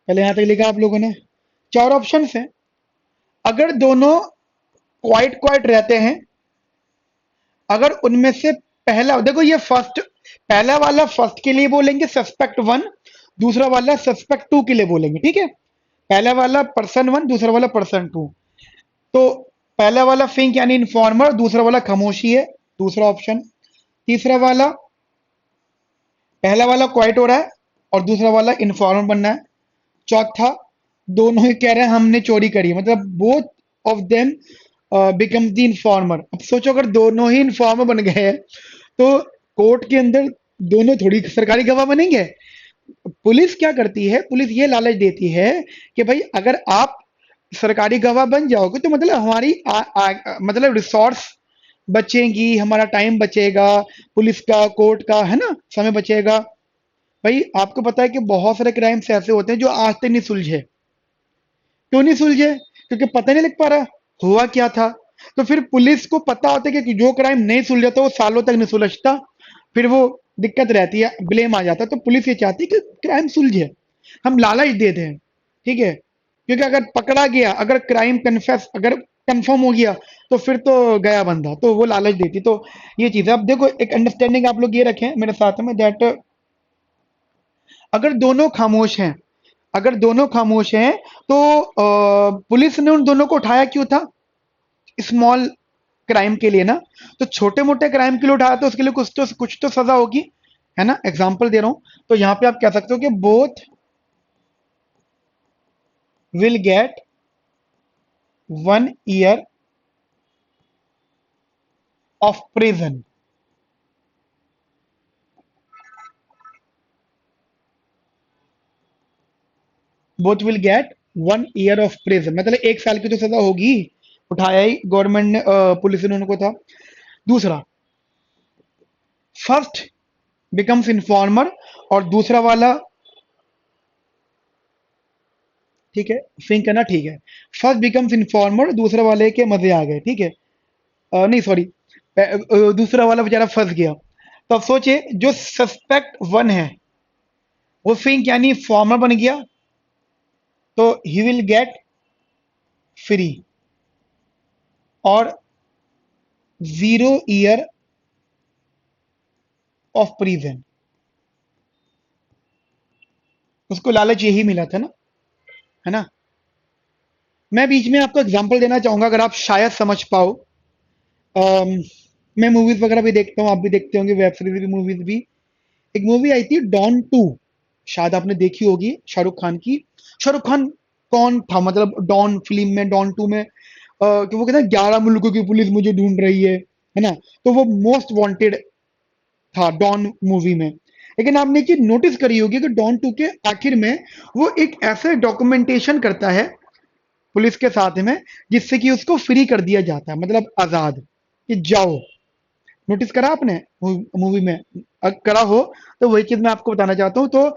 पहले यहां तक लिखा आप लोगों ने, चार ऑप्शन हैं। अगर दोनों क्वाइट क्वाइट रहते हैं, अगर उनमें से पहला, देखो ये फर्स्ट, पहला वाला फर्स्ट के लिए बोलेंगे सस्पेक्ट वन, दूसरा वाला सस्पेक्ट टू के लिए बोलेंगे, ठीक है। पहला वाला पर्सन वन, दूसरा वाला पर्सन टू। तो पहला वाला फिंक यानी इन्फॉर्मर, दूसरा वाला खामोशी है, दूसरा ऑप्शन। तीसरा वाला, पहला वाला क्वाइट हो रहा है और दूसरा वाला इन्फॉर्मर बनना है। चौथा, दोनों ही कह रहे हैं हमने चोरी करी, मतलब both of them become the informer. अब सोचो अगर दोनों ही इन्फॉर्मर बन गए हैं, तो कोर्ट के अंदर दोनों थोड़ी सरकारी गवाह बनेंगे। पुलिस क्या करती है, पुलिस ये लालच देती है कि भाई अगर आप सरकारी गवाह बन जाओगे तो मतलब हमारी मतलब रिसोर्स बचेंगी, हमारा टाइम बचेगा, पुलिस का कोर्ट का, है ना, समय बचेगा। भाई आपको पता है कि बहुत सारे क्राइम्स ऐसे होते हैं जो आज तक नहीं सुलझे। क्यों नहीं सुलझे? क्योंकि पता नहीं लग पा रहा हुआ क्या था। तो फिर पुलिस को पता होता है कि जो क्राइम नहीं सुलझा तो वो सालों तक नहीं सुलझता, फिर वो दिक्कत रहती है, ब्लेम आ जाता है। तो पुलिस ये चाहती है कि क्राइम सुलझे, हम लालच दे दें, ठीक है। क्योंकि अगर पकड़ा गया, अगर क्राइम कन्फेस अगर कंफर्म हो गया तो फिर तो गया बंदा, तो वो लालच देती। तो ये चीज है। अब देखो एक अंडरस्टैंडिंग आप लोग ये रखें मेरे साथ में, दैट अगर दोनों खामोश हैं, अगर दोनों खामोश हैं तो पुलिस ने उन दोनों को उठाया क्यों था? स्मॉल क्राइम के लिए ना। तो छोटे मोटे क्राइम के लिए उठाया तो उसके लिए कुछ तो सजा होगी, है ना। एग्जाम्पल दे रहा हूं, तो यहां पे आप कह सकते हो कि both will gate 1 year of prison. Both will gate 1 year of prison, मतलब 1 साल की तो सजा होगी। उठाया ही गवर्नमेंट ने, पुलिस ने उनको था। दूसरा, फर्स्ट बिकम्स इन्फॉर्मर और दूसरा वाला, ठीक है, सिंक करना, ठीक है। फर्स्ट बिकम्स इन्फॉर्मर, दूसरा वाले के मजे आ गए, ठीक है। नहीं सॉरी, दूसरा वाला बेचारा फंस गया। तो अब सोचिए जो सस्पेक्ट वन है वो फिंक यानी फॉर्मर बन गया, तो ही विल गेट फ्री और 0 year ऑफ प्रिजन। उसको लालच यही मिला था ना। है ना। मैं बीच में आपको एग्जांपल देना चाहूंगा, अगर आप शायद समझ पाओ। अम, मैं मूवीज वगैरह भी देखता हूँ, आप भी देखते होंगे, वेब सीरीज भी, मूवीज भी। एक मूवी आई थी डॉन टू, शायद आपने देखी होगी, शाहरुख खान की। शाहरुख खान कौन था, मतलब डॉन फिल्म में, डॉन टू में कि वो कहते हैं 11 मुल्कों की पुलिस मुझे ढूंढ रही है ना। तो वो मोस्ट वांटेड था डॉन मूवी में। लेकिन आपने एक चीज नोटिस करी होगी कि डॉन टू के आखिर में वो एक ऐसे डॉक्यूमेंटेशन करता है पुलिस के साथ में, जिससे कि उसको फ्री कर दिया जाता है, मतलब आजाद, कि जाओ। नोटिस करा आपने मूवी में? करा हो तो वही चीज मैं आपको बताना चाहता हूँ। तो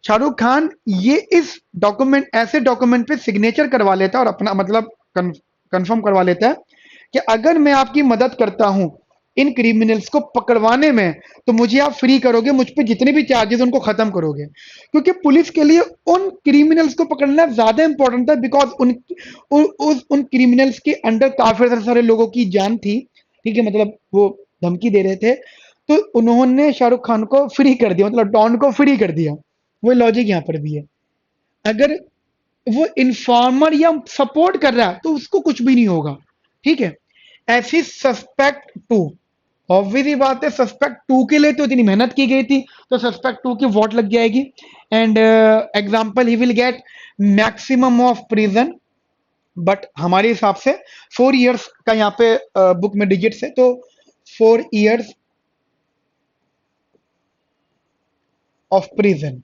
शाहरुख खान ये इस डॉक्यूमेंट, ऐसे डॉक्यूमेंट पे सिग्नेचर करवा लेता है और अपना मतलब कंफर्म करवा लेता है कि अगर मैं आपकी मदद करता हूं इन क्रिमिनल्स को पकड़वाने में, तो मुझे आप फ्री करोगे, मुझ पे जितने भी चार्जेस उनको खत्म करोगे। क्योंकि पुलिस के लिए उन क्रिमिनल्स को पकड़ना ज्यादा इंपॉर्टेंट था, बिकॉज उन क्रिमिनल्स के अंडर काफी सारे लोगों की जान थी। ठीक है, मतलब वो धमकी दे रहे थे। तो उन्होंने शाहरुख खान को फ्री कर दिया, मतलब डॉन को फ्री कर दिया। वो लॉजिक यहाँ पर भी है। अगर वो इन्फॉर्मर या सपोर्ट कर रहा है तो उसको कुछ भी नहीं होगा। ठीक है। ऐसी सस्पेक्ट टू, ऑब्वियस ही बात है, सस्पेक्ट टू के लिए तो इतनी मेहनत की गई थी, तो सस्पेक्ट टू की वोट लग जाएगी। And example, he will get maximum of prison, but हमारे हिसाब से 4 इयर्स का यहाँ पे बुक में डिजिट्स है, तो 4 इयर्स ऑफ प्रिजन।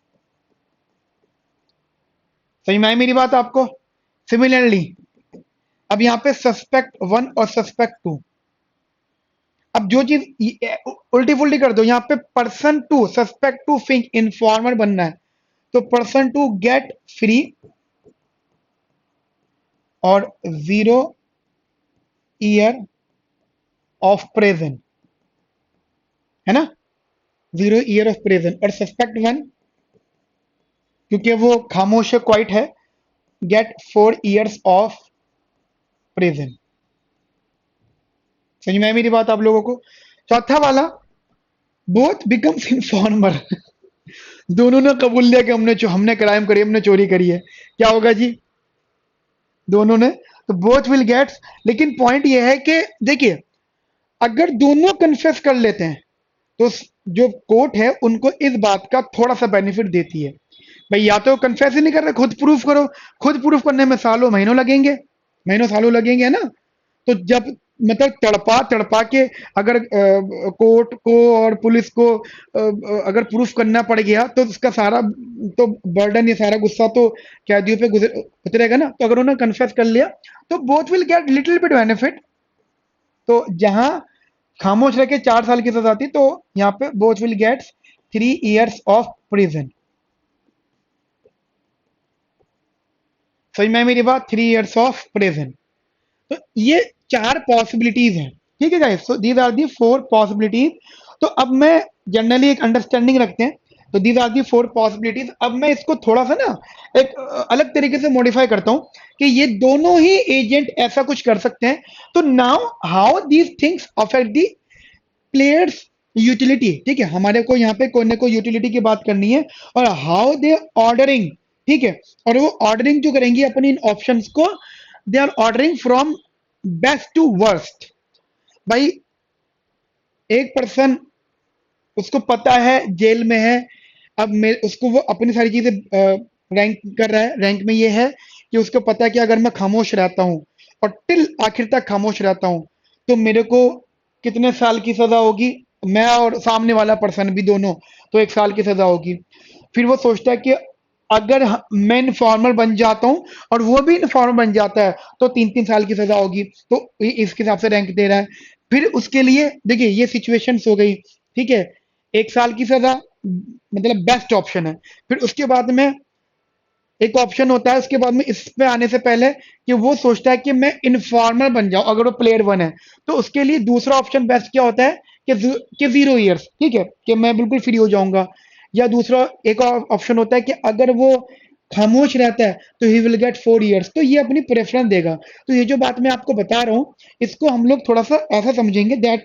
समझ में आई मेरी बात आपको? सिमिलरली अब यहाँ पे सस्पेक्ट वन और सस्पेक्ट टू, अब जो चीज उल्टी फुल्टी कर दो, यहाँ पे person two, suspect two fink informer बनना है, तो पर्सन टू गेट फ्री और 0 ईयर ऑफ प्रेजेंट, है ना। 0 ईयर ऑफ प्रेजेंट। और सस्पेक्ट वन, क्योंकि वो खामोश है, क्वाइट है, गेट 4 इयर्स ऑफ प्रेजेंट। समझ में आई मेरी बात आप लोगों को? चौथा वाला, बोथ बिकम्स इन्फॉर्मर। दोनों ने कबूल लिया कि हमने क्राइम करी, हमने चोरी करी है, क्या होगा जी? दोनों ने, तो बोथ विल गेट्स। लेकिन पॉइंट ये है कि देखिए, अगर दोनों कन्फेस कर लेते हैं तो जो कोर्ट है उनको इस बात का थोड़ा सा बेनिफिट देती है। भाई या तो कन्फेस ही नहीं कर रहे, खुद प्रूफ करो। खुद प्रूफ करने में सालों महीनों लगेंगे, महीनों सालों लगेंगे, है ना। तो जब मतलब तड़पा तड़पा के अगर कोर्ट को और पुलिस को अगर प्रूफ करना पड़ गया, तो उसका सारा तो बर्डन, ये सारा गुस्सा तो कैदियों पे उतरेगा ना। तो अगर उन्होंने कन्फेस कर लिया तो both will get little bit benefit. तो जहां खामोश रह के 4 साल की सजा थी, तो यहाँ पे both will gate 3 years of prison. समझ में आई मेरी बात? 3 इयर्स ऑफ प्रिजन। तो ये 4 पॉसिबिलिटीज हैं। ठीक है guys, so these are the 4 possibilities. तो अब मैं जनरली एक अंडरस्टैंडिंग रखते हैं, तो दीज आर दी 4 पॉसिबिलिटीज। अब मैं इसको थोड़ा सा ना एक अलग तरीके से मॉडिफाई करता हूं कि ये दोनों ही एजेंट ऐसा कुछ कर सकते हैं। तो now how these things affect the players utility. ठीक है, हमारे को यहाँ पे कोई ना कोई यूटिलिटी की बात करनी है, और हाउ दे ऑर्डरिंग। ठीक है, और वो ऑर्डरिंग जो करेंगी अपनी इन ऑप्शंस को, they are ordering from best to worst. भाई एक पर्सन, उसको पता है जेल में है, अब उसको वो अपनी सारी चीजें रैंक कर रहा है। रैंक में ये है कि उसको पता है कि अगर मैं खामोश रहता हूँ और टिल आखिर तक खामोश रहता हूँ, तो मेरे को कितने साल की सजा होगी, मैं और सामने वाला पर्सन भी दोनों, तो 1 साल की सजा होगी। फिर वो सोचता है कि अगर मैं इन्फॉर्मर बन जाता हूँ और वो भी इन्फॉर्मर बन जाता है, तो 3-3 साल की सजा होगी। तो इसके हिसाब से रैंक दे रहा है। फिर उसके लिए देखिए ये सिचुएशंस हो गई। ठीक है, 1 साल की सजा मतलब बेस्ट ऑप्शन है। फिर उसके बाद में एक ऑप्शन होता है, उसके बाद में इस पे आने से पहले, कि वो सोचता है कि मैं इन्फॉर्मर बन जाऊं, अगर वो प्लेयर वन है। तो उसके लिए दूसरा ऑप्शन बेस्ट क्या होता है कि 0 इयर्स, ठीक है, कि मैं बिल्कुल फ्री हो जाऊंगा। या दूसरा एक और ऑप्शन होता है कि अगर वो खामोश रहता है तो ही विल गेट 4 इयर्स। तो ये अपनी प्रेफरेंस देगा। तो ये जो बात मैं आपको बता रहा हूँ, इसको हम लोग थोड़ा सा ऐसा समझेंगे दैट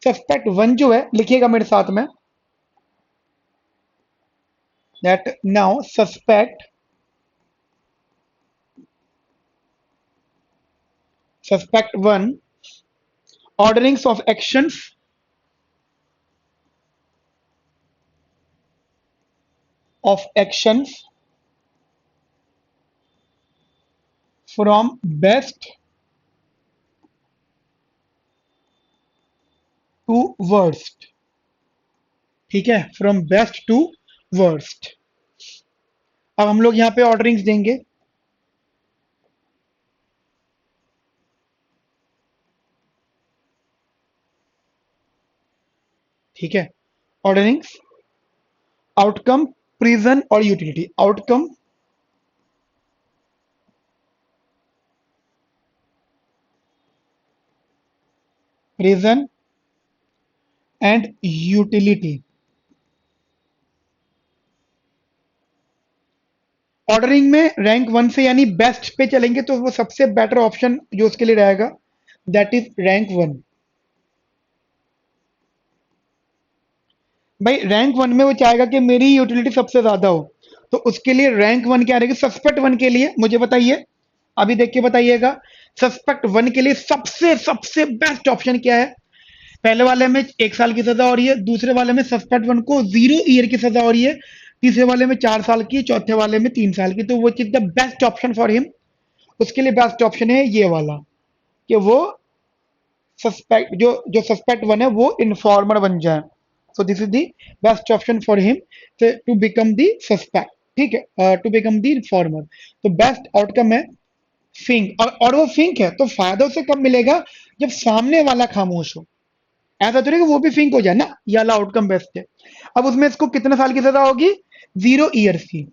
सस्पेक्ट वन जो है, लिखिएगा मेरे साथ में, that now suspect suspect one, orderings of actions from best to worst. ठीक है, फ्रॉम बेस्ट टू वर्स्ट। अब हम लोग यहाँ पे ऑर्डरिंग्स देंगे। ठीक है, ऑर्डरिंग्स, आउटकम, प्रिजन और utility. Outcome, prison and utility. Ordering में रैंक वन से यानी बेस्ट पे चलेंगे तो वो सबसे बेटर ऑप्शन जो उसके लिए रहेगा दैट इज रैंक वन। भाई रैंक वन में वो चाहेगा कि मेरी यूटिलिटी सबसे ज्यादा हो, तो उसके लिए रैंक वन क्या रहेगी? सस्पेक्ट वन के लिए मुझे बताइए, अभी देख के बताइएगा। सस्पेक्ट वन के लिए सबसे सबसे बेस्ट ऑप्शन क्या है? पहले वाले में 1 साल की सजा हो रही है, दूसरे वाले में सस्पेक्ट वन को 0 ईयर की सजा हो रही है, तीसरे वाले में 4 साल की, चौथे वाले में 3 साल की। तो वो is the best option for him. उसके लिए बेस्ट ऑप्शन है ये वाला, कि वो सस्पेक्ट जो सस्पेक्ट वन है वो इन्फॉर्मर बन जाए। So this is the best option for him to become the suspect. ठीक है, टू बिकम द इन्फॉर्मर। तो बेस्ट आउटकम है फिंक। और वो फिंक है तो फायदा उसे कब मिलेगा? जब सामने वाला खामोश हो। ऐसा तो नहीं कि वो भी फिंक हो जाए ना, ये वाला आउटकम बेस्ट है। अब उसमें इसको कितने साल की सजा होगी? 0 ईयर्स की।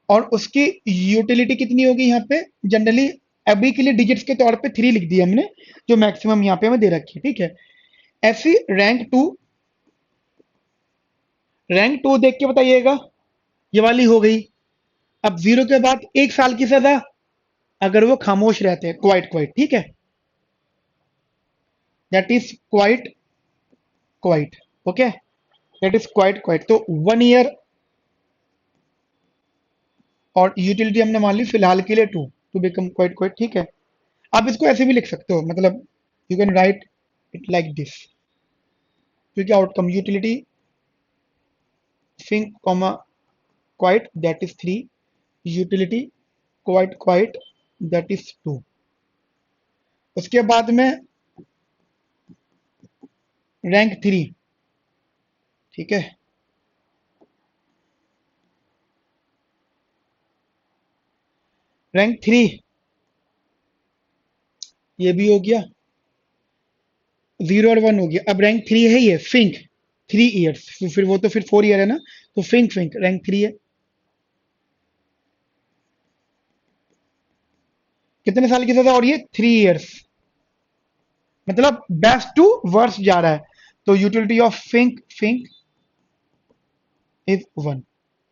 और उसकी यूटिलिटी कितनी होगी यहाँ पे? जनरली अभी के लिए डिजिट्स के तौर पे 3 लिख दिया हमने, जो मैक्सिमम यहाँ पे हमें दे रखी है। ठीक है, ऐसी रैंक टू देख के बताइएगा। ये वाली हो गई। अब 0 के बाद 1 साल की सजा, अगर वो खामोश रहते हैं, क्वाइट क्वाइट। ठीक है, that is quite okay, that is quite. तो 1 ईयर और यूटिलिटी हमने मान ली फिलहाल के लिए 2 टू बिकम क्वाइट। ठीक है, आप इसको ऐसे भी लिख सकते हो, मतलब you can write it like this, क्योंकि outcome utility think comma quite that is 3, utility quite that is 2। उसके बाद में रैंक 3। ठीक है, रैंक 3 ये भी हो गया, 0 और 1 हो गया। अब रैंक 3 है ये फिंक, 3 ईयर्स। फिर वो तो फिर 4 ईयर है ना, तो फिंक रैंक 3 है। कितने साल की सजा हो रही है? 3 ईयर्स। मतलब बेस्ट टू वर्स्ट जा रहा है, तो utility of Fink is 1।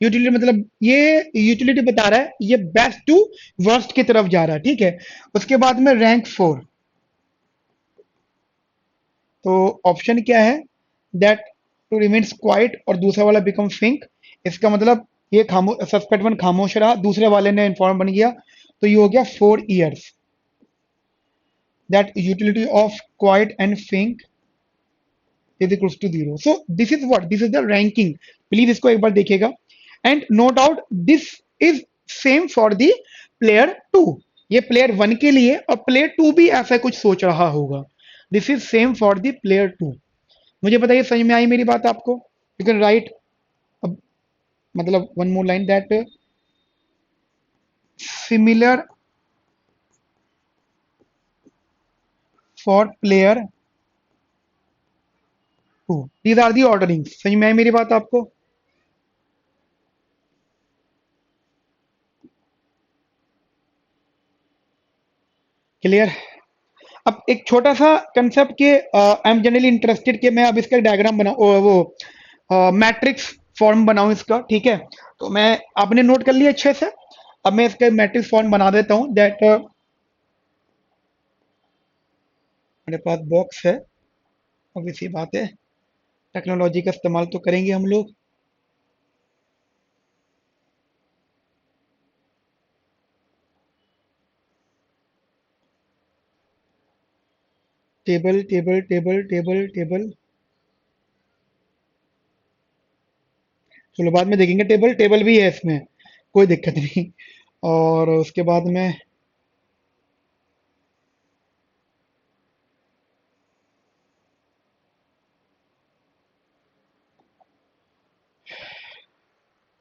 Utility मतलब ये यूटिलिटी बता रहा है ये बेस्ट टू वर्स्ट की तरफ जा रहा है। ठीक है, उसके बाद में रैंक 4। तो ऑप्शन क्या है? दैट टू रिमेन्स क्वाइट और दूसरा वाला बिकम फिंक। इसका मतलब ये खामोश, सस्पेक्ट वन खामोश रहा, दूसरे वाले ने इन्फॉर्म बन गया, तो ये हो गया 4 years. That utility of quiet and fink is equals to 0। So this is what, this is the ranking. Please इसको एक बार देखिएगा। And no doubt this is same for the player 2। ये प्लेयर 1 के लिए, और प्लेयर 2 भी ऐसा कुछ सोच रहा होगा। This is same for the player 2। मुझे बताइए समझ में आई मेरी बात आपको? यू कैन राइट, मतलब one more line that similar for player 2। These are the ordering. समझ में आई मेरी बात आपको? क्लियर? अब एक छोटा सा कंसेप्ट के आई एम जनरली इंटरेस्टेड कि मैं अब इसका डायग्राम बनाऊं, वो मैट्रिक्स फॉर्म बनाऊं इसका। ठीक है, तो मैं, आपने नोट कर लिया अच्छे से। अब मैं इसका मैट्रिक्स फॉर्म बना देता हूं। दैट मेरे पास बॉक्स है, अब इसी बात है, टेक्नोलॉजी का इस्तेमाल तो करेंगे हम लोग। Table table table table table, चलो बाद में देखेंगे। टेबल टेबल भी है इसमें, कोई दिक्कत नहीं। और उसके बाद में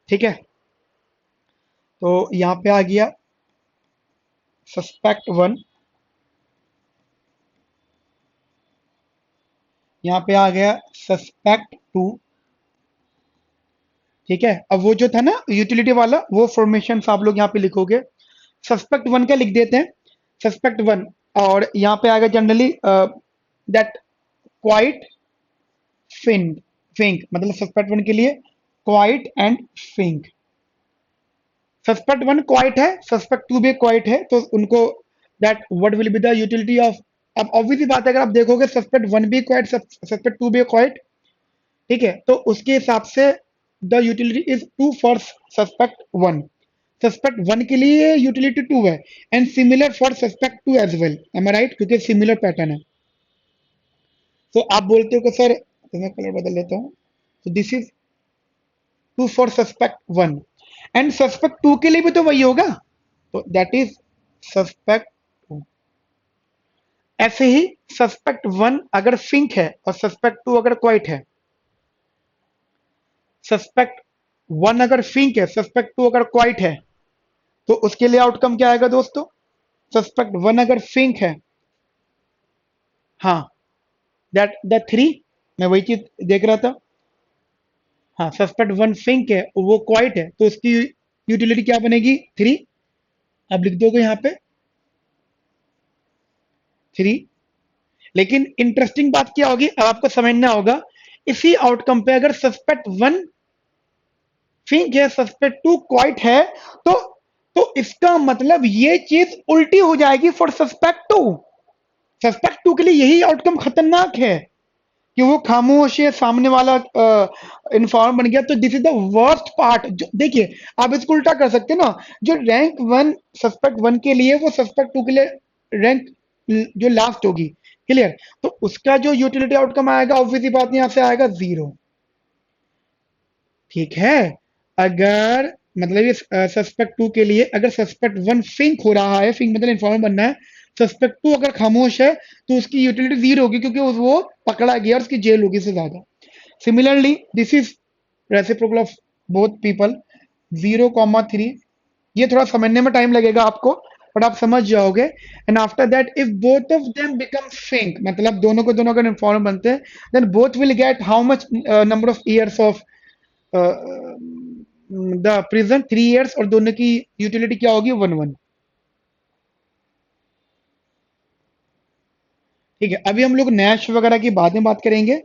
ठीक है, तो यहाँ पे आ गया सस्पेक्ट वन, यहाँ पे आ गया सस्पेक्ट टू। ठीक है, अब वो जो था ना यूटिलिटी वाला, वो फॉर्मेशन आप लोग यहाँ पे लिखोगे। सस्पेक्ट वन का लिख देते हैं, सस्पेक्ट वन। और यहाँ पे आएगा generally that quiet fink, fink मतलब सस्पेक्ट वन के लिए quiet and fink. Suspect one quiet है, सस्पेक्ट टू भी क्वाइट है, तो उनको that what will be the utility of. अब ऑब्वियसली बात है, अगर आप देखोगे सस्पेक्ट वन भी क्वाइट, सस्पेक्ट टू भी क्वाइट, ठीक है, तो उसके हिसाब से the utility is two for suspect one. Suspect one के लिए यूटिलिटी टू है, and similar for suspect two as well, am I right, क्योंकि सिमिलर पैटर्न है। तो आप बोलते हो कि सर, तो मैं कलर बदल लेता हूँ, तो this is two for suspect one, and suspect two के लिए भी तो वही होगा, तो दैट इज सस्पेक्ट टू। ऐसे ही सस्पेक्ट वन अगर फिंक है और सस्पेक्ट टू अगर क्वाइट है, सस्पेक्ट वन अगर फिंक है, सस्पेक्ट टू अगर क्वाइट है, तो उसके लिए आउटकम क्या आएगा दोस्तों? सस्पेक्ट वन अगर फिंक है, हाँ, दैट द थ्री, मैं वही चीज देख रहा था। हाँ, सस्पेक्ट वन फिंक है, वो क्वाइट है, तो उसकी यूटिलिटी क्या बनेगी? थ्री। अब लिख दोगे यहाँ पे थ्री। लेकिन इंटरेस्टिंग बात क्या होगी, अब आपको समझना होगा, इसी आउटकम पे अगर सस्पेक्ट वन फिंक है, सस्पेक्ट टू क्वाइट है, तो इसका मतलब ये चीज उल्टी हो जाएगी for suspect two. Suspect two के लिए यही आउटकम खतरनाक है कि वो खामोश है, सामने वाला इन्फॉर्म बन गया, तो this is the worst part. देखिए, आप इसको उल्टा कर सकते हैं ना, जो रैंक वन सस्पेक्ट वन के लिए, वो सस्पेक्ट टू के लिए रैंक जो लास्ट होगी, क्लियर, तो उसका जो यूटिलिटी आउटकम आएगा, ऑब्वियसली बात यहां से आएगा जीरो। ठीक है, अगर मतलब ये सस्पेक्ट टू के लिए अगर सस्पेक्ट वन फिंक हो रहा है, फिंक मतलब इन्फॉर्मर बनना है, सस्पेक्ट टू अगर खामोश है, तो उसकी यूटिलिटी जीरो होगी, क्योंकि वो पकड़ा गया और उसकी जेल होगी से ज्यादा। Similarly this is reciprocal of both people, 0,3। ये थोड़ा समझने में टाइम लगेगा आपको, बट आप समझ जाओगे। And after that if both of them become fink, मतलब दोनों को दोनों अगर इन्फॉर्मर बनते हैं, then both will get how much number of years of the prison, 3 years, और दोनों की यूटिलिटी क्या होगी? 1-1। ठीक है, अभी हम लोग नैश वगैरह की बाद में बात करेंगे,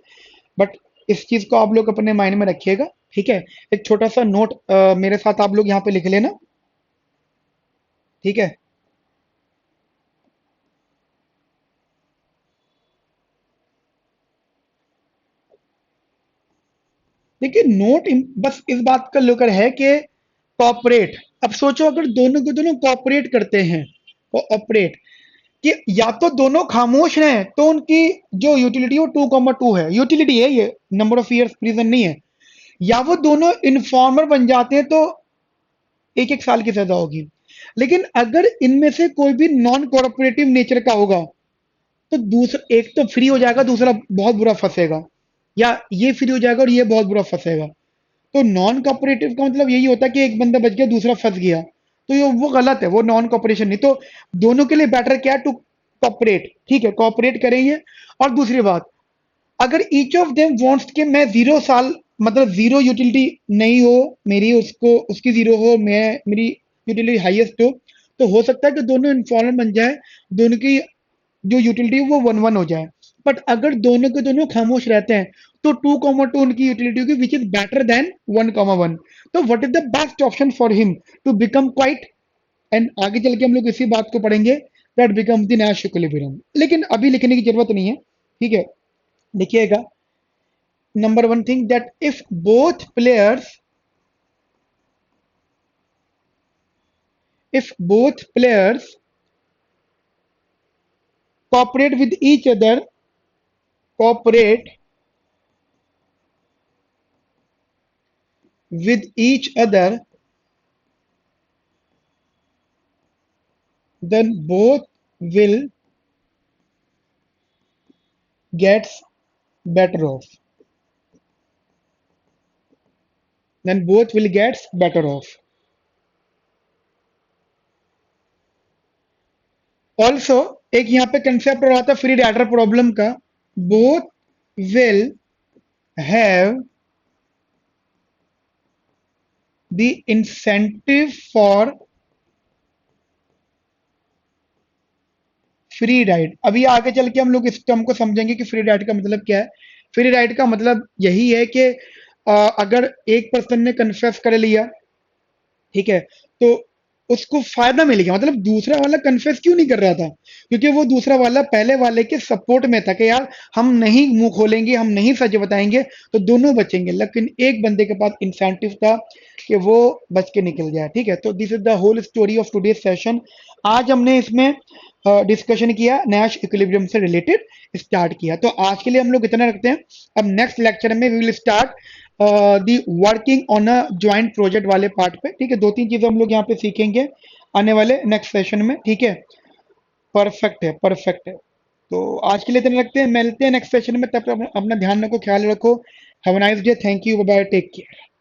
बट इस चीज को आप लोग अपने माइंड में रखिएगा। ठीक है, एक छोटा सा नोट मेरे साथ आप लोग यहाँ पे लिख लेना। ठीक है, देखिए नोट बस इस बात का लेकर है कि कॉपरेट, अब सोचो अगर दोनों के दोनों कॉपरेट करते हैं, कॉपरेट, कि या तो दोनों खामोश हैं, तो उनकी जो यूटिलिटी वो 2,2 है, यूटिलिटी है ये, नंबर ऑफ ईयर्स प्रिजन नहीं है, या वो दोनों इन्फॉर्मर बन जाते हैं, तो 1-1 साल की सजा होगी। लेकिन अगर इनमें से कोई भी नॉन कोऑपरेटिव नेचर का होगा, तो दूसरा एक तो फ्री हो जाएगा, दूसरा बहुत बुरा फंसेगा, या ये फ्री हो जाएगा और ये बहुत बुरा फंसेगा। तो नॉन कोऑपरेटिव का मतलब यही होता है कि एक बंदा बच गया, दूसरा फंस गया, तो ये वो गलत है, वो नॉन कोऑपरेशन नहीं। तो दोनों के लिए बेटर क्या है? To cooperate. ठीक है, कोऑपरेट करेंगे। और दूसरी बात, अगर ईच ऑफ देम वांट्स कि मैं 0 साल, मतलब जीरो यूटिलिटी नहीं हो मेरी, उसको उसकी जीरो हो, मैं मेरी यूटिलिटी हाईएस्ट हो सकता है कि दोनों इन्फॉर्मर बन जाए, दोनों की जो यूटिलिटी है वो 1-1 हो जाए। बट अगर दोनों के दोनों खामोश रहते हैं, तो 2,2 उनकी यूटिलिटी होगी, विच इज बेटर देन 1,1। तो what is the best option for him to become quiet? And आगे चल के हम लोग इसी बात को पढ़ेंगे, that becomes the Nash equilibrium, लेकिन अभी लिखने की जरूरत नहीं है। ठीक है, लिखिएगा, number one thing, that if both players cooperate with each other, cooperate with each other, then will gets better off. Then both will gets better off. Also एक यहाँ पे कंसेप्ट और आता फ्री राइडर प्रॉब्लम का, both will have the incentive for free ride. अभी आगे चल के हम लोग इस टर्म को समझेंगे कि फ्री राइड का मतलब क्या है। फ्री राइड का मतलब यही है कि अगर एक पर्सन ने कन्फेस कर लिया, ठीक है, तो उसको फायदा मिल गया। मतलब दूसरा वाला कन्फेस क्यों नहीं कर रहा था, क्योंकि वो दूसरा वाला पहले वाले के सपोर्ट में था कि यार हम नहीं मुंह खोलेंगे, हम नहीं सच बताएंगे, तो दोनों बचेंगे। लेकिन एक बंदे के पास इंसेंटिव था कि वो बच के निकल जाए। ठीक है, तो this is the whole story of today session. आज हमने इसमें डिस्कशन किया, नैश इक्विलिब्रियम से रिलेटेड स्टार्ट किया। तो आज के लिए हम लोग इतना रखते हैं। अब नेक्स्ट लेक्चर में we will start the working on a joint project वाले पार्ट पे। ठीक है, दो तीन चीजें हम लोग यहाँ पे सीखेंगे आने वाले नेक्स्ट सेशन में। ठीक है, परफेक्ट है, परफेक्ट है। तो आज के लिए इतना रखते हैं, मिलते हैं नेक्स्ट सेशन में। तब तक अपना ध्यान रखो, ख्याल रखो। Have a nice day, thank you, bye bye, take care.